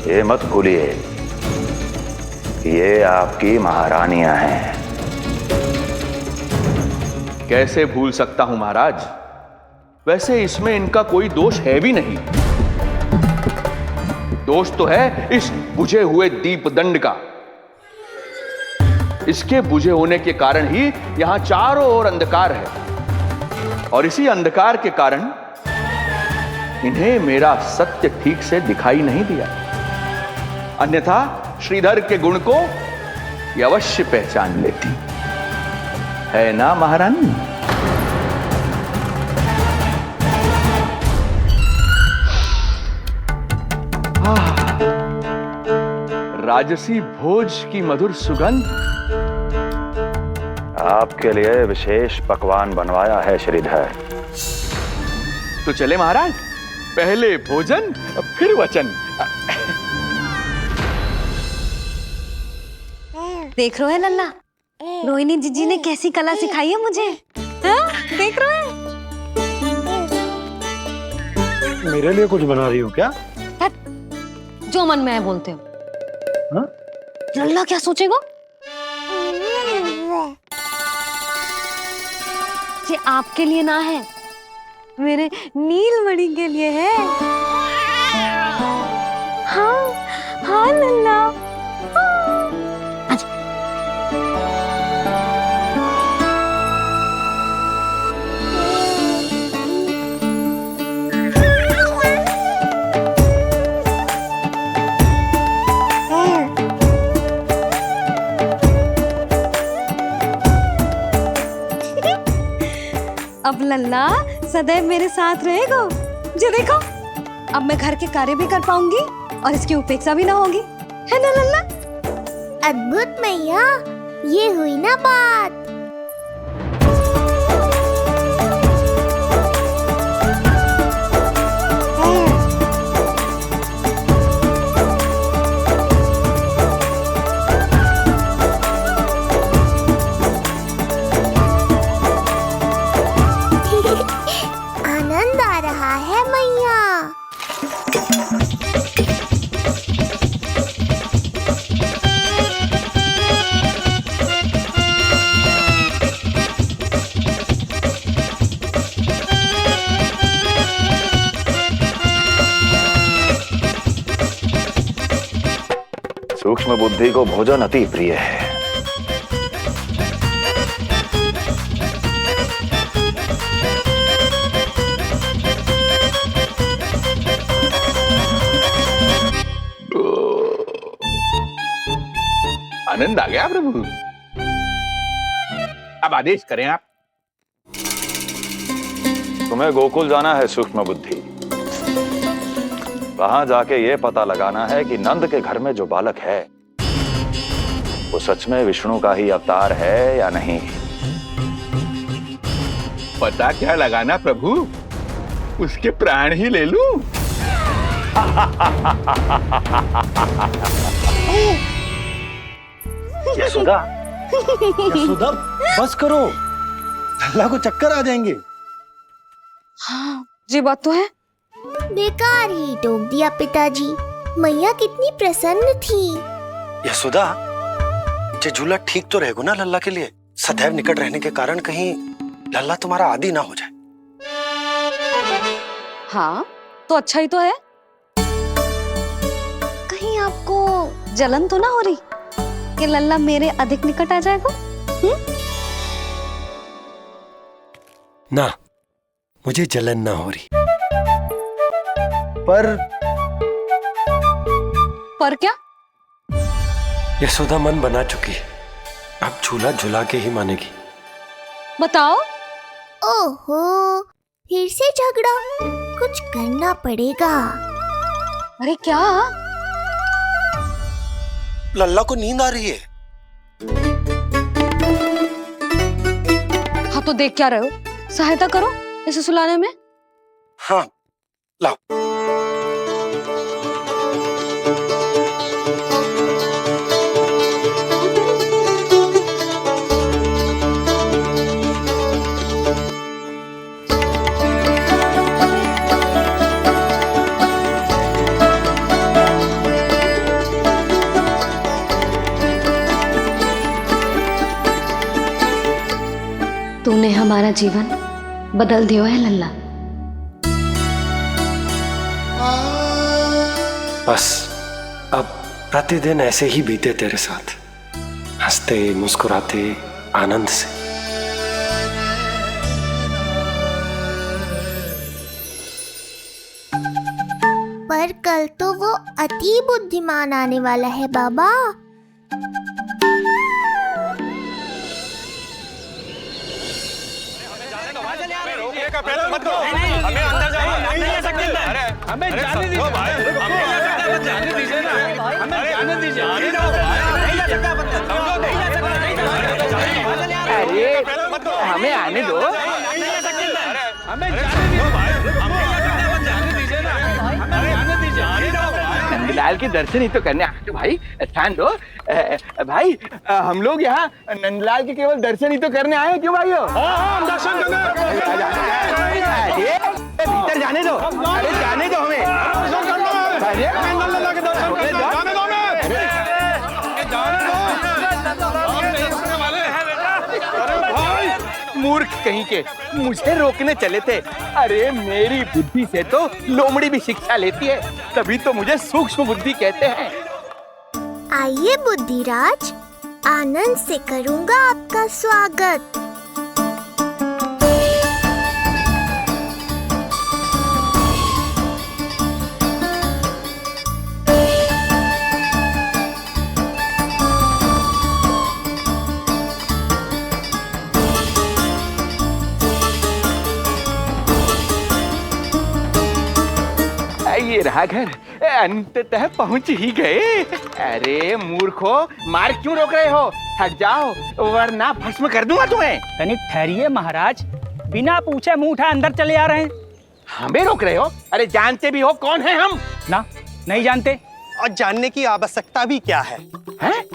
ये मत भूलिए कि ये आपकी महारानियां हैं। कैसे भूल सकता हूं महाराज? वैसे इसमें इनका कोई दोष है भी नहीं। दोष तो है इस बुझे हुए दीपदंड का। इसके बुझे होने के कारण ही यहां चारों ओर अंधकार है, और इसी अंधकार के कारण इन्हें मेरा सत्य ठीक से दिखाई नहीं दिया। अन्यथा श्रीधर के गुण को ये अवश्य पहचान लेती, है ना महारानी? राजसी भोज की मधुर सुगंध। आपके लिए विशेष पकवान बनवाया है श्रीधर। तो चले महाराज, पहले भोजन फिर वचन। देख रहे हो लल्ला, रोहिणी जीजी ने कैसी कला सिखाई है मुझे। हाँ? देख रहे हो? मेरे लिए कुछ बना रही हो क्या? जो मन में है बोलते हो। हाँ? लल्ला क्या सोचेगा? ये आपके लिए ना है, मेरे नीलमणि के लिए है। हाँ हाँ लल्ला। अब लल्ला सदैव मेरे साथ रहेगा। जो देखो, अब मैं घर के कार्य भी कर पाऊंगी और इसकी उपेक्षा भी ना होगी, है ना लल्ला? अद्भुत मैया, ये हुई ना बात। आनंद आ रहा है मैया। सूक्ष्म बुद्धि को भोजन अति प्रिय है। आनंद आ गया प्रभु। अब आदेश करें आप। तुम्हें गोकुल जाना है सूक्ष्म बुद्धि। वहां जाके ये पता लगाना है कि नंद के घर में जो बालक है वो सच में विष्णु का ही अवतार है या नहीं। पता क्या लगाना प्रभु, उसके प्राण ही ले लूं। यशोदा, यशोदा बस करो, लल्ला को चक्कर आ जाएंगे। हाँ जी बात तो है। बेकार ही टोक दिया पिताजी। मैया कितनी प्रसन्न थी। यशोदा, ये झूला ठीक तो रहेगा ना लल्ला के लिए? सदैव निकट रहने के कारण कहीं लल्ला तुम्हारा आदी ना हो जाए। हाँ तो अच्छा ही तो है। कहीं आपको जलन तो ना हो रही कि लल्ला मेरे अधिक निकट आ जाएगा? ना, मुझे जलन ना हो रही। पर क्या? यशोदा मन बना चुकी है, अब झूला झुला के ही मानेगी। बताओ। ओहो, फिर से झगड़ा। कुछ करना पड़ेगा। अरे क्या? लल्ला को नींद आ रही है। हाँ तो देख क्या रहे हो, सहायता करो इसे सुलाने में। हाँ लाओ। तूने हमारा जीवन बदल दियो है लल्ला। बस अब प्रतिदिन ऐसे ही बीते तेरे साथ, हंसते मुस्कुराते आनंद से। पर कल तो वो अति बुद्धिमान आने वाला है बाबा। हमें अंदर जाने नहीं सकते। अरे हमें जाने दीजिए भाई, हमें जाने दीजिए ना, हमें जाने दीजिए। नहीं जा सकता बंदा, नहीं जा सकता। अरे हमें आने दो। हमें जाने दीजिए भाई, हमें जाने दीजिए ना, हमें जाने दीजिए। नंदलाल के दर्शन ही तो करने आए थे भाई, स्थान दो। भाई हम लोग यहाँ नंदलाल के केवल दर्शन ही तो करने आए हैं, क्यों भाइयों? हाँ हम दर्शन करने। भीतर जाने दो, अरे जाने दो हमें। मूर्ख कहीं के, मुझे रोकने चले थे। अरे मेरी बुद्धि से तो लोमड़ी भी शिक्षा लेती है, तभी तो मुझे सूक्ष्म बुद्धि कहते हैं। आइए बुद्धिराज, आनंद से करूंगा आपका स्वागत। ये रहा घर, अंततः पहुंच ही गए। अरे मूर्खो, मार क्यों रोक रहे हो? हट जाओ वरना भस्म कर दूंगा तुम्हें। तनिक ठहरिए महाराज, बिना पूछे मुंह उठा अंदर चले आ रहे हैं। हमें रोक रहे हो? अरे जानते भी हो कौन है हम? ना, नहीं जानते। और जानने की आवश्यकता भी क्या है?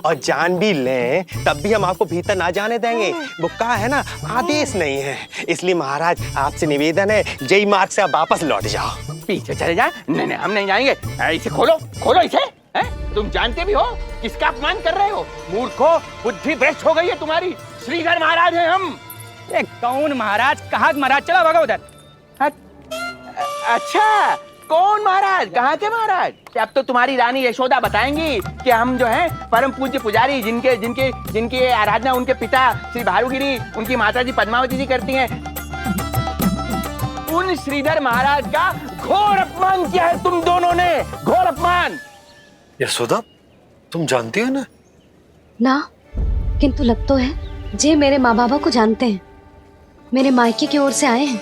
और जान भी लें तब भी हम आपको भीतर ना जाने देंगे। वो कहा है ना, आदेश नहीं है। इसलिए महाराज आपसे निवेदन है, जय मार्ग से आप वापस लौट जाओ। पीछे चले जाए। नहीं नहीं हम नहीं जाएंगे। इसे खोलो, खोलो इसे। तुम जानते भी हो किसका अपमान कर रहे हो? मूर्खो, बुद्धि भ्रष्ट हो गई है तुम्हारी। श्रीधर महाराज हैं हम। कौन महाराज? कहाँ महाराज? चला भागो उधर। अच्छा, कौन महाराज? कहाँ के महाराज? अब तो तुम्हारी रानी यशोदा बताएंगी कि हम जो है परम पूज्य पुजारी जिनके जिनके जिनकी आराधना उनके पिता श्री भारुगिरी, उनकी माता जी पद्मावती जी करती हैं, उन श्रीधर महाराज का घोर अपमान किया है तुम दोनों ने, घोर अपमान। यशोदा, तुम जानती हो ना? ना, किंतु लग तो है जे मेरे माँ बाबा को जानते हैं। मेरे मायके की ओर से आए हैं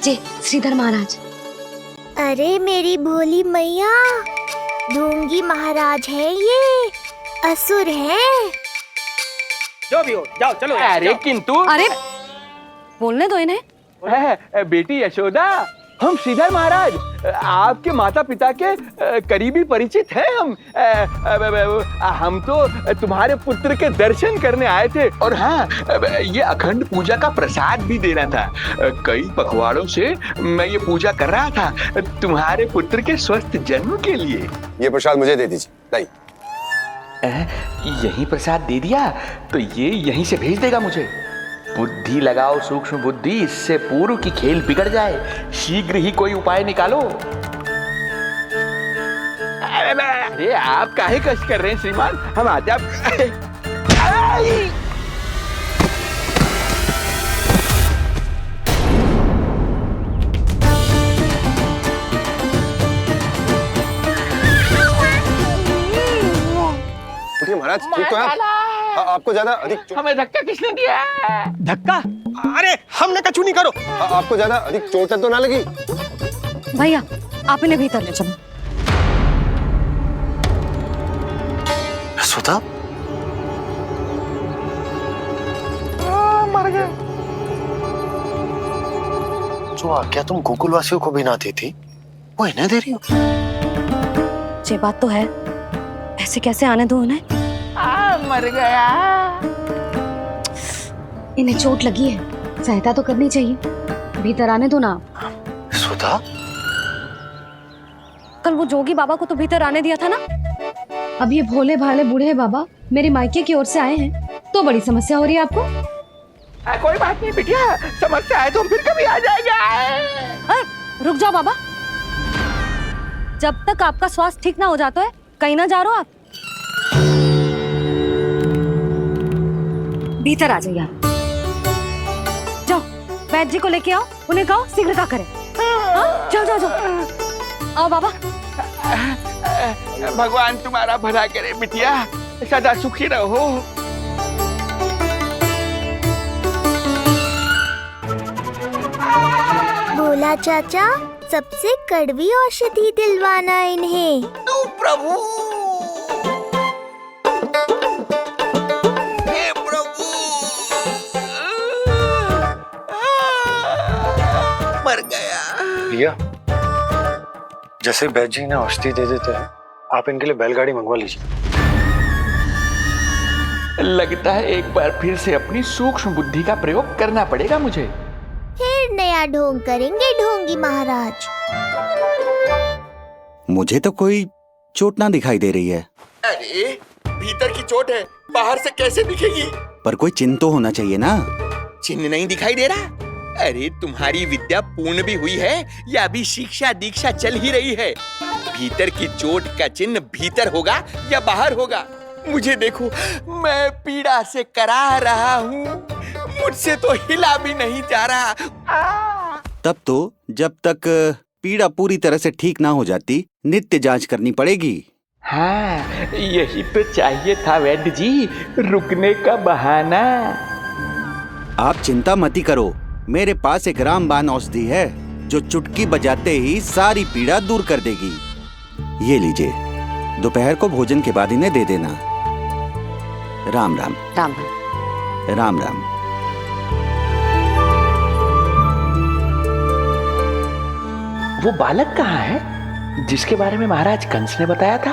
जे श्रीधर महाराज। अरे मेरी भोली मैया, ढोंगी महाराज है ये, असुर है। जो भी हो, जाओ चलो। अरे किंतु, अरे बोलने दो इन्हें। बेटी यशोदा, हम श्रीधर महाराज आपके माता पिता के करीबी परिचित हैं। हम तो तुम्हारे पुत्र के दर्शन करने आए थे, और हाँ, ये अखंड पूजा का प्रसाद भी देना था। कई पखवाड़ों से मैं ये पूजा कर रहा था तुम्हारे पुत्र के स्वस्थ जन्म के लिए। ये प्रसाद मुझे दे दीजिए। नहीं, यही प्रसाद दे दिया तो ये यहीं से भेज देगा मुझे। बुद्धि लगाओ सूक्ष्म बुद्धि, इससे पूर्व की खेल बिगड़ जाए, शीघ्र ही कोई उपाय निकालो। अरे आप काहे कष्ट कर रहे हैं श्रीमान, हम आते। महाराज ठीक तो है? आपको ज्यादा अधिक हमें धक्का किसने दिया? धक्का? अरे हमने कछु नहीं करो। आपको ज्यादा अधिक चोट तो ना लगी? भैया आप इन्हें भीतर ले चलो। यशोदा, मर गए। जो आज्ञा तुम गोकुलवासियों को भी ना दी थी, वो इन्हें दे रही हो? ये बात तो है, ऐसे कैसे आने दो उन्हें? मर गया। इन्हें चोट लगी है, सहायता तो करनी चाहिए, भीतर आने दो ना। सुधा, कल वो जोगी बाबा को तो भीतर आने दिया था ना। अब ये भोले भाले बूढ़े बाबा मेरे मायके की ओर से आए हैं, तो बड़ी समस्या हो रही है आपको। कोई बात नहीं बिटिया, समस्या है तो फिर कभी आ जाएगा। रुक जाओ बाबा, जब तक आपका स्वास्थ्य ठीक ना हो जाता है कहीं ना जा रहे हो आप। भीतर आ जाइए आप। जाओ वैद्य जी को लेके आओ, उन्हें कहो शीघ्रता करें। जाओ जाओ जाओ, आओ बाबा। भगवान तुम्हारा भला करे बिटिया, सदा सुखी रहो। बोला चाचा, सबसे कड़वी औषधि दिलवाना इन्हें। तू प्रभु, हे प्रभु, मर गया। भैया, जैसे वैद्य जी ने औषधि दे देते हैं, आप इनके लिए बैलगाड़ी मंगवा लीजिए। लगता है एक बार फिर से अपनी सूक्ष्म बुद्धि का प्रयोग करना पड़ेगा मुझे। फिर नया ढोंग करेंगे ढोंगी महाराज। मुझे तो कोई चोट ना दिखाई दे रही है। अरे भीतर की चोट है, बाहर से कैसे दिखेगी? पर कोई चिन्ह तो होना चाहिए ना। चिन्ह नहीं दिखाई दे रहा? अरे तुम्हारी विद्या पूर्ण भी हुई है या अभी शिक्षा दीक्षा चल ही रही है? भीतर की चोट का चिन्ह भीतर होगा या बाहर होगा? मुझे देखो, मैं पीड़ा से कराह रहा हूँ, मुझसे तो हिला भी नहीं जा रहा। तब तो जब तक पीड़ा पूरी तरह से ठीक ना हो जाती, नित्य जांच करनी पड़ेगी। हाँ, यही तो चाहिए था वैद्य जी, रुकने का बहाना। आप चिंता मती करो, मेरे पास एक रामबाण औषधि है जो चुटकी बजाते ही सारी पीड़ा दूर कर देगी। ये लीजिए, दोपहर को भोजन के बाद इन्हें दे देना। राम राम। राम राम राम। वो बालक कहाँ है जिसके बारे में महाराज कंस ने बताया था?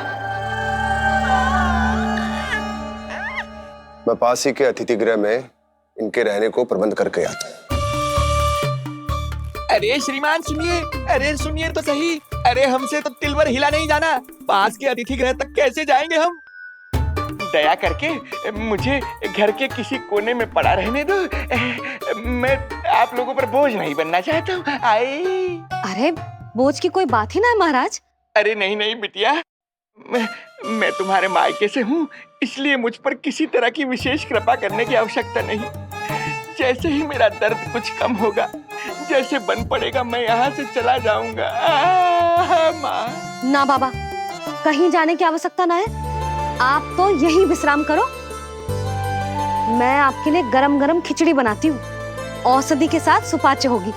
मैं पास ही के अतिथि गृह में इनके रहने को प्रबंध करके आता हूँ। अरे श्रीमान सुनिए, अरे सुनिए तो सही। अरे हमसे तो तिलवर हिला नहीं जाना, पास के अतिथि गृह तक कैसे जाएंगे हम? दया करके मुझे घर के किसी कोने में पड़ा रहने दो, मैं आप लोगों पर बोझ नहीं बनना चाहता हूँ। अरे बोझ की कोई बात ही ना है महाराज। अरे नहीं नहीं बिटिया, मैं तुम्हारे मायके से हूँ, इसलिए मुझ पर किसी तरह की विशेष कृपा करने की आवश्यकता नहीं। जैसे ही मेरा दर्द कुछ कम होगा, जैसे बन पड़ेगा, मैं यहाँ से चला जाऊंगा। माँ। ना बाबा, कहीं जाने की आवश्यकता ना है, आप तो यही विश्राम करो। मैं आपके लिए गरम गरम खिचड़ी बनाती हूँ, औषधि के साथ सुपाच्य होगी।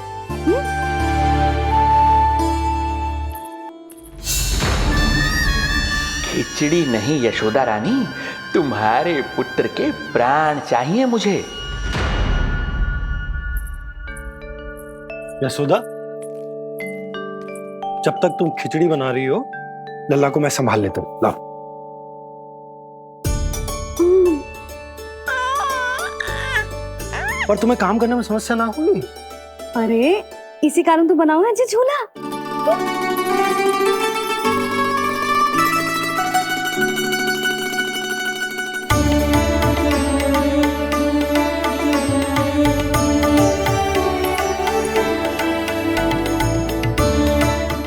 खिचड़ी नहीं यशोदा रानी, तुम्हारे पुत्र के प्राण चाहिए मुझे। यशोदा, जब तक तुम खिचड़ी बना रही हो, लल्ला को मैं संभाल लेता हूँ। लाओ। पर तुम्हें काम करने में समस्या ना होगी? अरे इसी कारण तो बनाऊंगा जी झूला।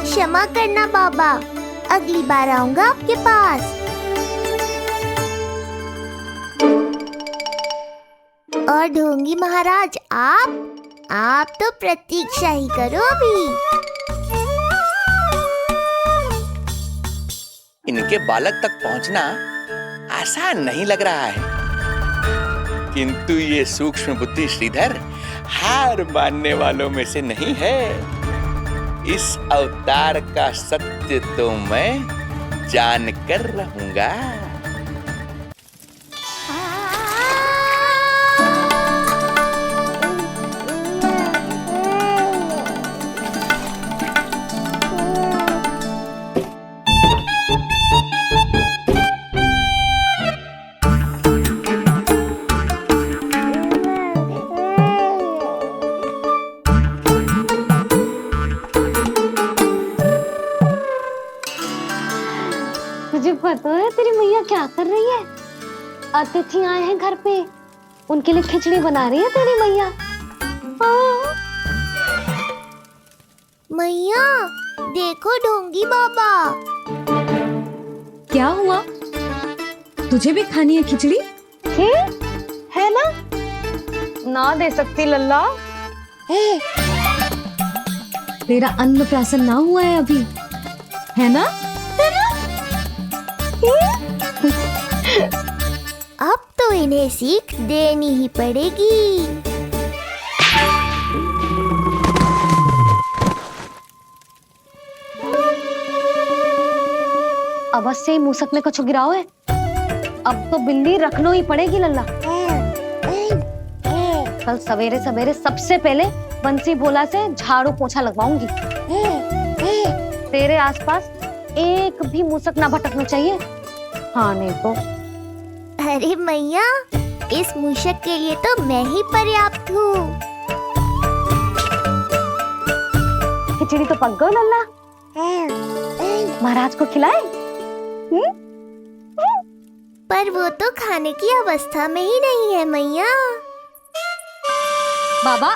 क्षमा करना बाबा, अगली बार आऊंगा आपके पास। और ढोंगी महाराज, आप तो प्रतीक्षा ही करो अभी। इनके बालक तक पहुंचना आसान नहीं लग रहा है, किंतु ये सूक्ष्म बुद्धि श्रीधर हार मानने वालों में से नहीं है। इस अवतार का सत्य तो मैं जानकर रहूंगा। तुझे पता है तेरी मैया क्या कर रही है? अतिथि आए हैं घर पे, उनके लिए खिचड़ी बना रही है तेरी मैया। मैया देखो ढोंगी बाबा। क्या हुआ? तुझे भी खानी है खिचड़ी? है ना? ना दे सकती लल्ला। तेरा अन्नप्राशन ना हुआ है अभी, है ना? अब तो इन्हें सीख देनी ही पड़ेगी। अवश्य ही मूसक में कछु गिराओ है। अब तो बिल्ली रखनो ही पड़ेगी लल्ला। कल सवेरे सवेरे सबसे पहले बंसी भोला से झाड़ू पोछा लगवाऊंगी। तेरे आसपास एक भी मूसक ना भटकना चाहिए। हाँ नहीं तो। अरे मैया, इस मूषक के लिए तो मैं ही पर्याप्त हूँ। खिचड़ी तो पक गई लल्ला, महाराज को खिलाए? पर वो तो खाने की अवस्था में ही नहीं है मैया। बाबा,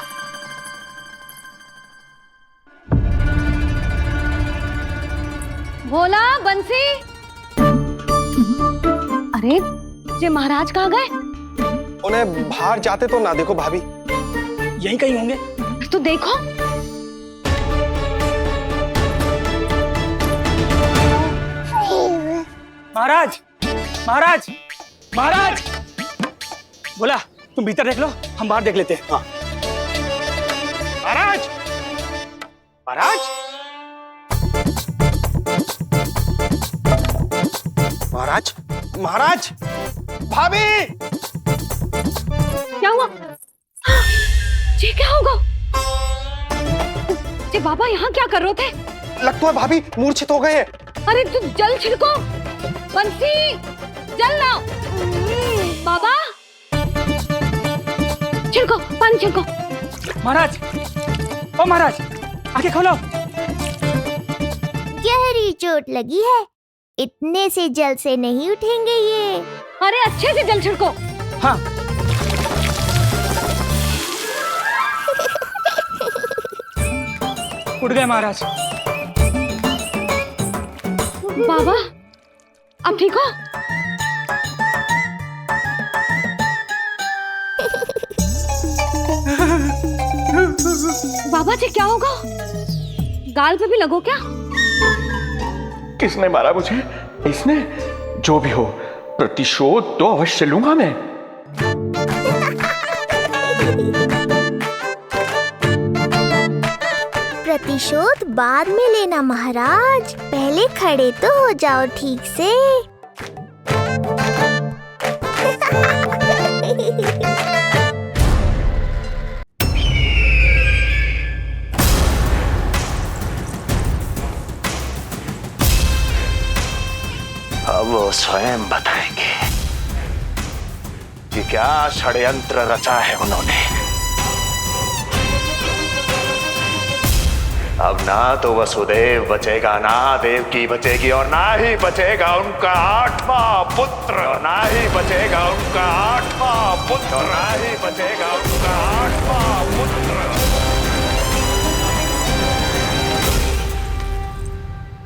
भोला, बंसी। अरे ये महाराज कहाँ गए? उन्हें बाहर जाते तो ना देखो भाभी, यहीं कहीं होंगे। तो देखो। महाराज, महाराज, महाराज। बोला तुम भीतर देख लो, हम बाहर देख लेते हैं। हाँ। महाराज, महाराज, महाराज, महाराज, भाभी। क्या हुआ? ये क्या होगा? ये बाबा यहाँ क्या कर रहे थे? लगता है भाभी मूर्छित हो गए हैं। अरे तू जल छिड़को, बंसी, जल लाओ। बाबा, छिड़को, पानी छिड़को। महाराज, ओ महाराज, आंखें खोलो। गहरी चोट लगी है, इतने से जल से नहीं उठेंगे ये। अरे अच्छे से जल छिड़को। हाँ। उठ गए महाराज। बाबा अब ठीक हो? बाबा जी क्या होगा? गाल पे भी लगो क्या? किसने मारा मुझे? इसने? जो भी हो, प्रतिशोध तो अवश्य लूंगा मैं। प्रतिशोध बाद में लेना महाराज, पहले खड़े तो हो जाओ ठीक से। अब वो स्वयं बताएंगे कि क्या षड्यंत्र रचा है उन्होंने। अब ना तो वसुदेव बचेगा, ना देवकी बचेगी, और ना ही बचेगा उनका 8वां पुत्र, ना ही बचेगा उनका 8वां पुत्र, ना ही बचेगा उनका 8वां पुत्र।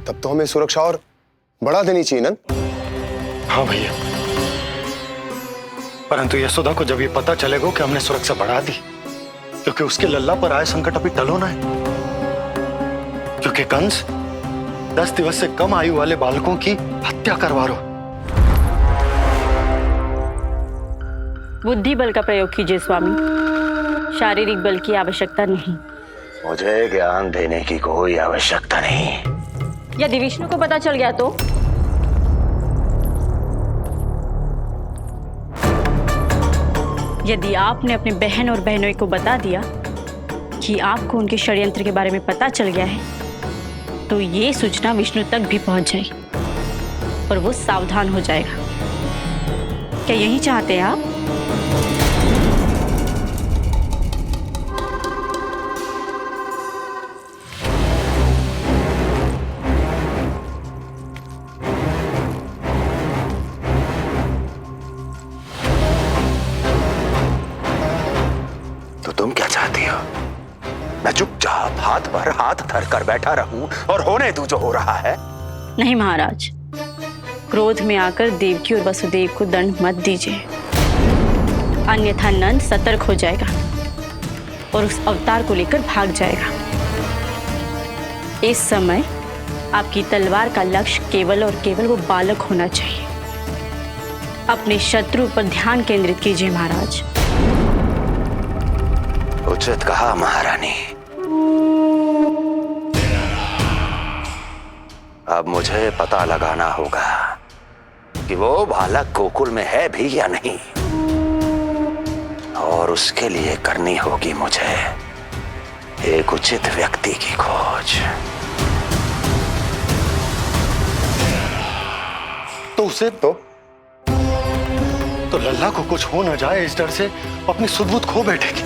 तब तो हमें सुरक्षा और बढ़ा देनी चाहिए ना? हाँ भैया, परंतु यशोदा को जब ये पता चलेगा कि हमने सुरक्षा बढ़ा दी, क्योंकि उसके लल्ला पर आए संकट अभी टल होना है। क्योंकि कंस 10 दिवस से कम आयु वाले बालकों की हत्या करवा रहा। बुद्धि बल का प्रयोग कीजिए स्वामी, शारीरिक बल की आवश्यकता नहीं। मुझे ज्ञान देने की कोई आवश्यकता नहीं। यदि विष्णु को पता चल गया तो? यदि आपने अपने बहन और बहनों को बता दिया कि आपको उनके षड्यंत्र के बारे में पता चल गया है, तो ये सूचना विष्णु तक भी पहुंच जाएगी और वो सावधान हो जाएगा। क्या यही चाहते हैं आप? तो तुम क्या चाहती हो? मैं चुपचाप हाथ पर हाथ धर कर बैठा रहूं और होने दूं जो हो रहा है? नहीं महाराज, क्रोध में आकर देवकी और वसुदेव को दंड मत दीजिए, अन्यथा नंद सतर्क हो जाएगा और उस अवतार को लेकर भाग जाएगा। इस समय आपकी तलवार का लक्ष्य केवल और केवल वो बालक होना चाहिए। अपने शत्रु पर ध्यान केंद्रित कीजिए महाराज। उचित कहा महारानी। अब मुझे पता लगाना होगा कि वो बालक गोकुल में है भी या नहीं, और उसके लिए करनी होगी मुझे एक उचित व्यक्ति की खोज। तो उसे तो लल्ला को कुछ हो न जाए इस डर से अपनी सुध-बुध खो बैठेगी,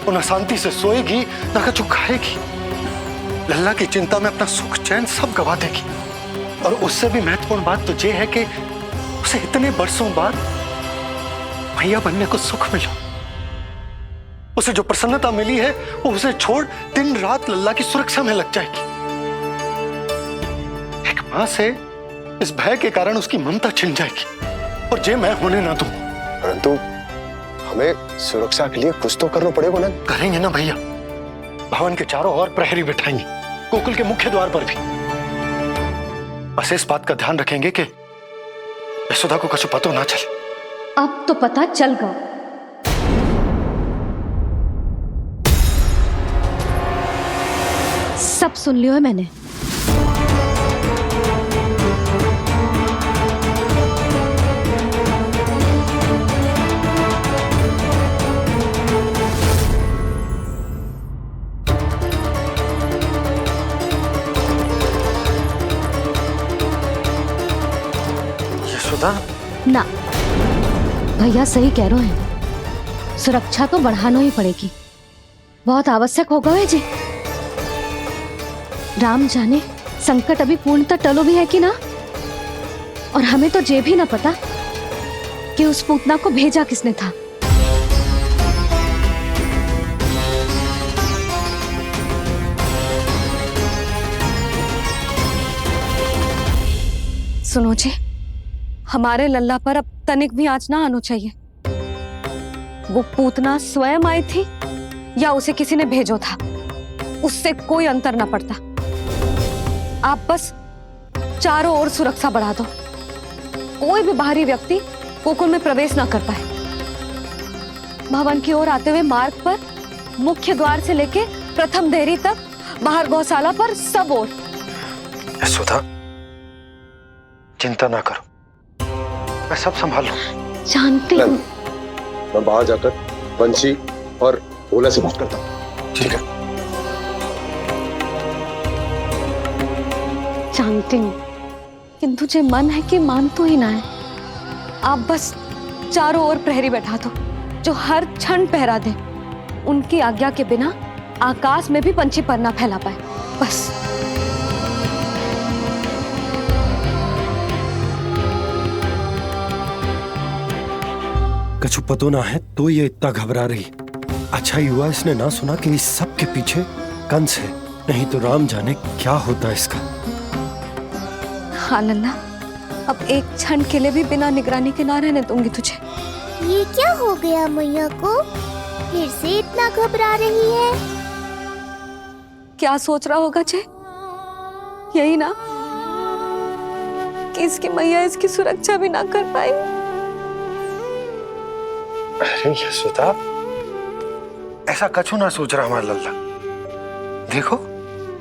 और न शांति से सोएगी न कछु खाएगी। लल्ला की चिंता में अपना सुख चैन सब गवा देगी। और उससे भी महत्वपूर्ण बात तो ये है कि उसे इतने बरसों बाद भैया बनने को सुख मिला। उसे जो प्रसन्नता मिली है वो उसे छोड़ दिन रात लल्ला की सुरक्षा में लग जाएगी। एक मां से इस भय के कारण उसकी ममता छिन जाएगी, और जे मैं होने ना दूं। परंतु हमें सुरक्षा के लिए कुछ तो करना पड़ेगा ना? करेंगे ना भैया। भवन के चारों ओर प्रहरी बिठाएंगे, गोकुल के मुख्य द्वार पर भी। बस इस बात का ध्यान रखेंगे कि यशोदा को कुछ पता ना चले। अब तो पता चल गया। सब सुन लियो है मैंने। ना, भैया सही कह रहे हैं, सुरक्षा तो बढ़ाना ही पड़ेगी, बहुत आवश्यक होगा है जी। राम जाने संकट अभी पूर्णतः टलो भी है कि ना, और हमें तो ये भी ना पता कि उस पूतना को भेजा किसने था। सुनो जी, हमारे लल्ला पर अब तनिक भी आंच ना आना चाहिए। वो पूतना स्वयं आई थी या उसे किसी ने भेजो था, उससे कोई अंतर ना पड़ता। आप बस चारों ओर सुरक्षा बढ़ा दो, कोई भी बाहरी व्यक्ति गोकुल में प्रवेश ना कर पाए। भवन की ओर आते हुए मार्ग पर मुख्य द्वार से लेके प्रथम देहरी तक, बाहर गौशाला पर, सब ओर। यशोदा, चिंता ना करो, मैं सब संभाल लूं। जानती हूँ। मैं बाहर जाकर बंशी और भोला से बात करता हूँ। ठीक है। जानती हूँ, किंतु मुझे मन है कि मान तो ही ना है। आप बस चारों ओर प्रहरी बैठा दो जो हर क्षण पहरा दे। उनकी आज्ञा के बिना आकाश में भी पंछी पर ना फैला पाए, बस। कछु पतो ना है तो ये इतना घबरा रही। अच्छा ही हुआ इसने ना सुना कि इस सब के पीछे कंस है, नहीं तो राम जाने क्या होता इसका। हाँ लल्ला, अब एक क्षण के लिए भी बिना निगरानी के ना रहने दूंगी तुझे। ये क्या हो गया मैया को? फिर से इतना घबरा रही है। क्या सोच रहा होगा जे? यही ना कि इसकी मैया इसकी सुरक्षा भी ना कर पाई। अरे यशोदा, ऐसा कछु ना सोच रहा हमारा लल्ला। देखो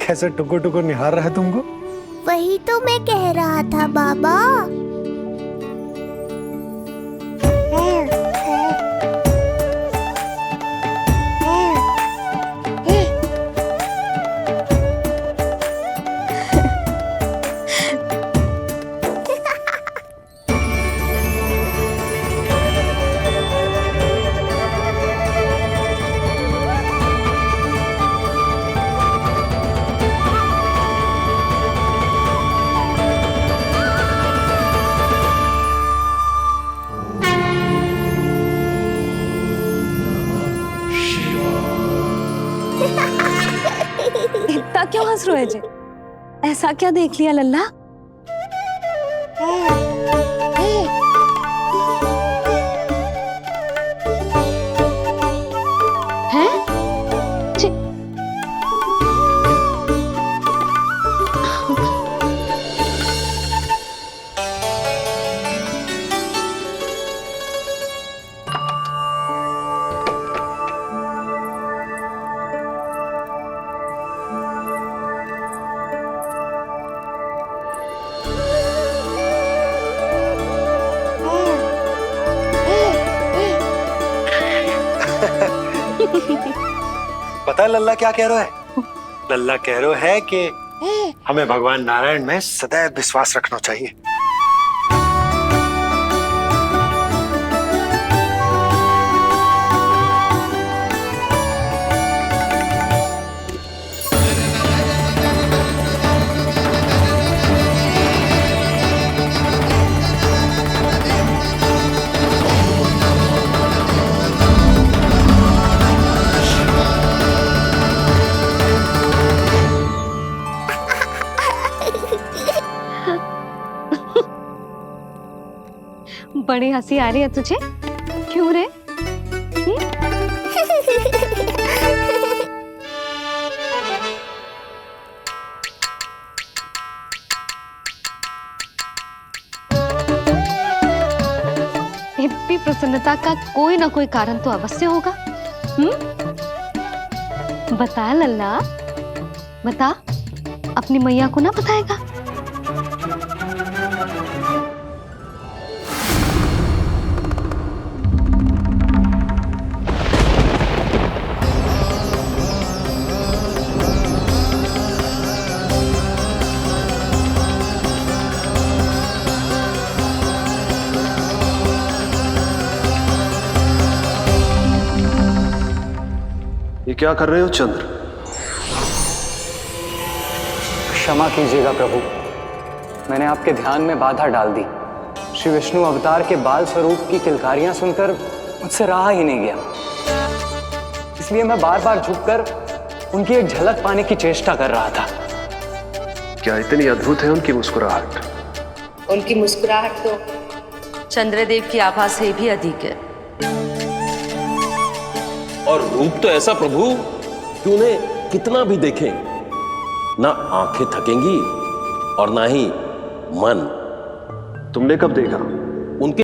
कैसे टुकुर टुकुर निहार रहा है तुमको। वही तो मैं कह रहा था बाबा। इतना क्यों हंस रहे जे? ऐसा क्या देख लिया लल्ला? हैं? पता है लल्ला क्या कह रहा है? लल्ला कह रहा है कि हमें भगवान नारायण में सदैव विश्वास रखना चाहिए। बड़ी हंसी आ रही है तुझे, क्यों रे? इतनी प्रसन्नता का कोई ना कोई कारण तो अवश्य होगा। बता लल्ला, बता, अपनी मैया को ना बताएगा? ये क्या कर रहे हो चंद्र? क्षमा कीजिएगा प्रभु, मैंने आपके ध्यान में बाधा डाल दी। श्री विष्णु अवतार के बाल स्वरूप की किलकारियां सुनकर मुझसे रहा ही नहीं गया, इसलिए मैं बार बार झुककर उनकी एक झलक पाने की चेष्टा कर रहा था। क्या इतनी अद्भुत है उनकी मुस्कुराहट? उनकी मुस्कुराहट तो चंद्रदेव की आभा से भी अधिक है। और रूप तो ऐसा प्रभु कि उन्हें कितना भी देखें ना आंखें थकेंगी और ना ही मन। तुमने कब देखा?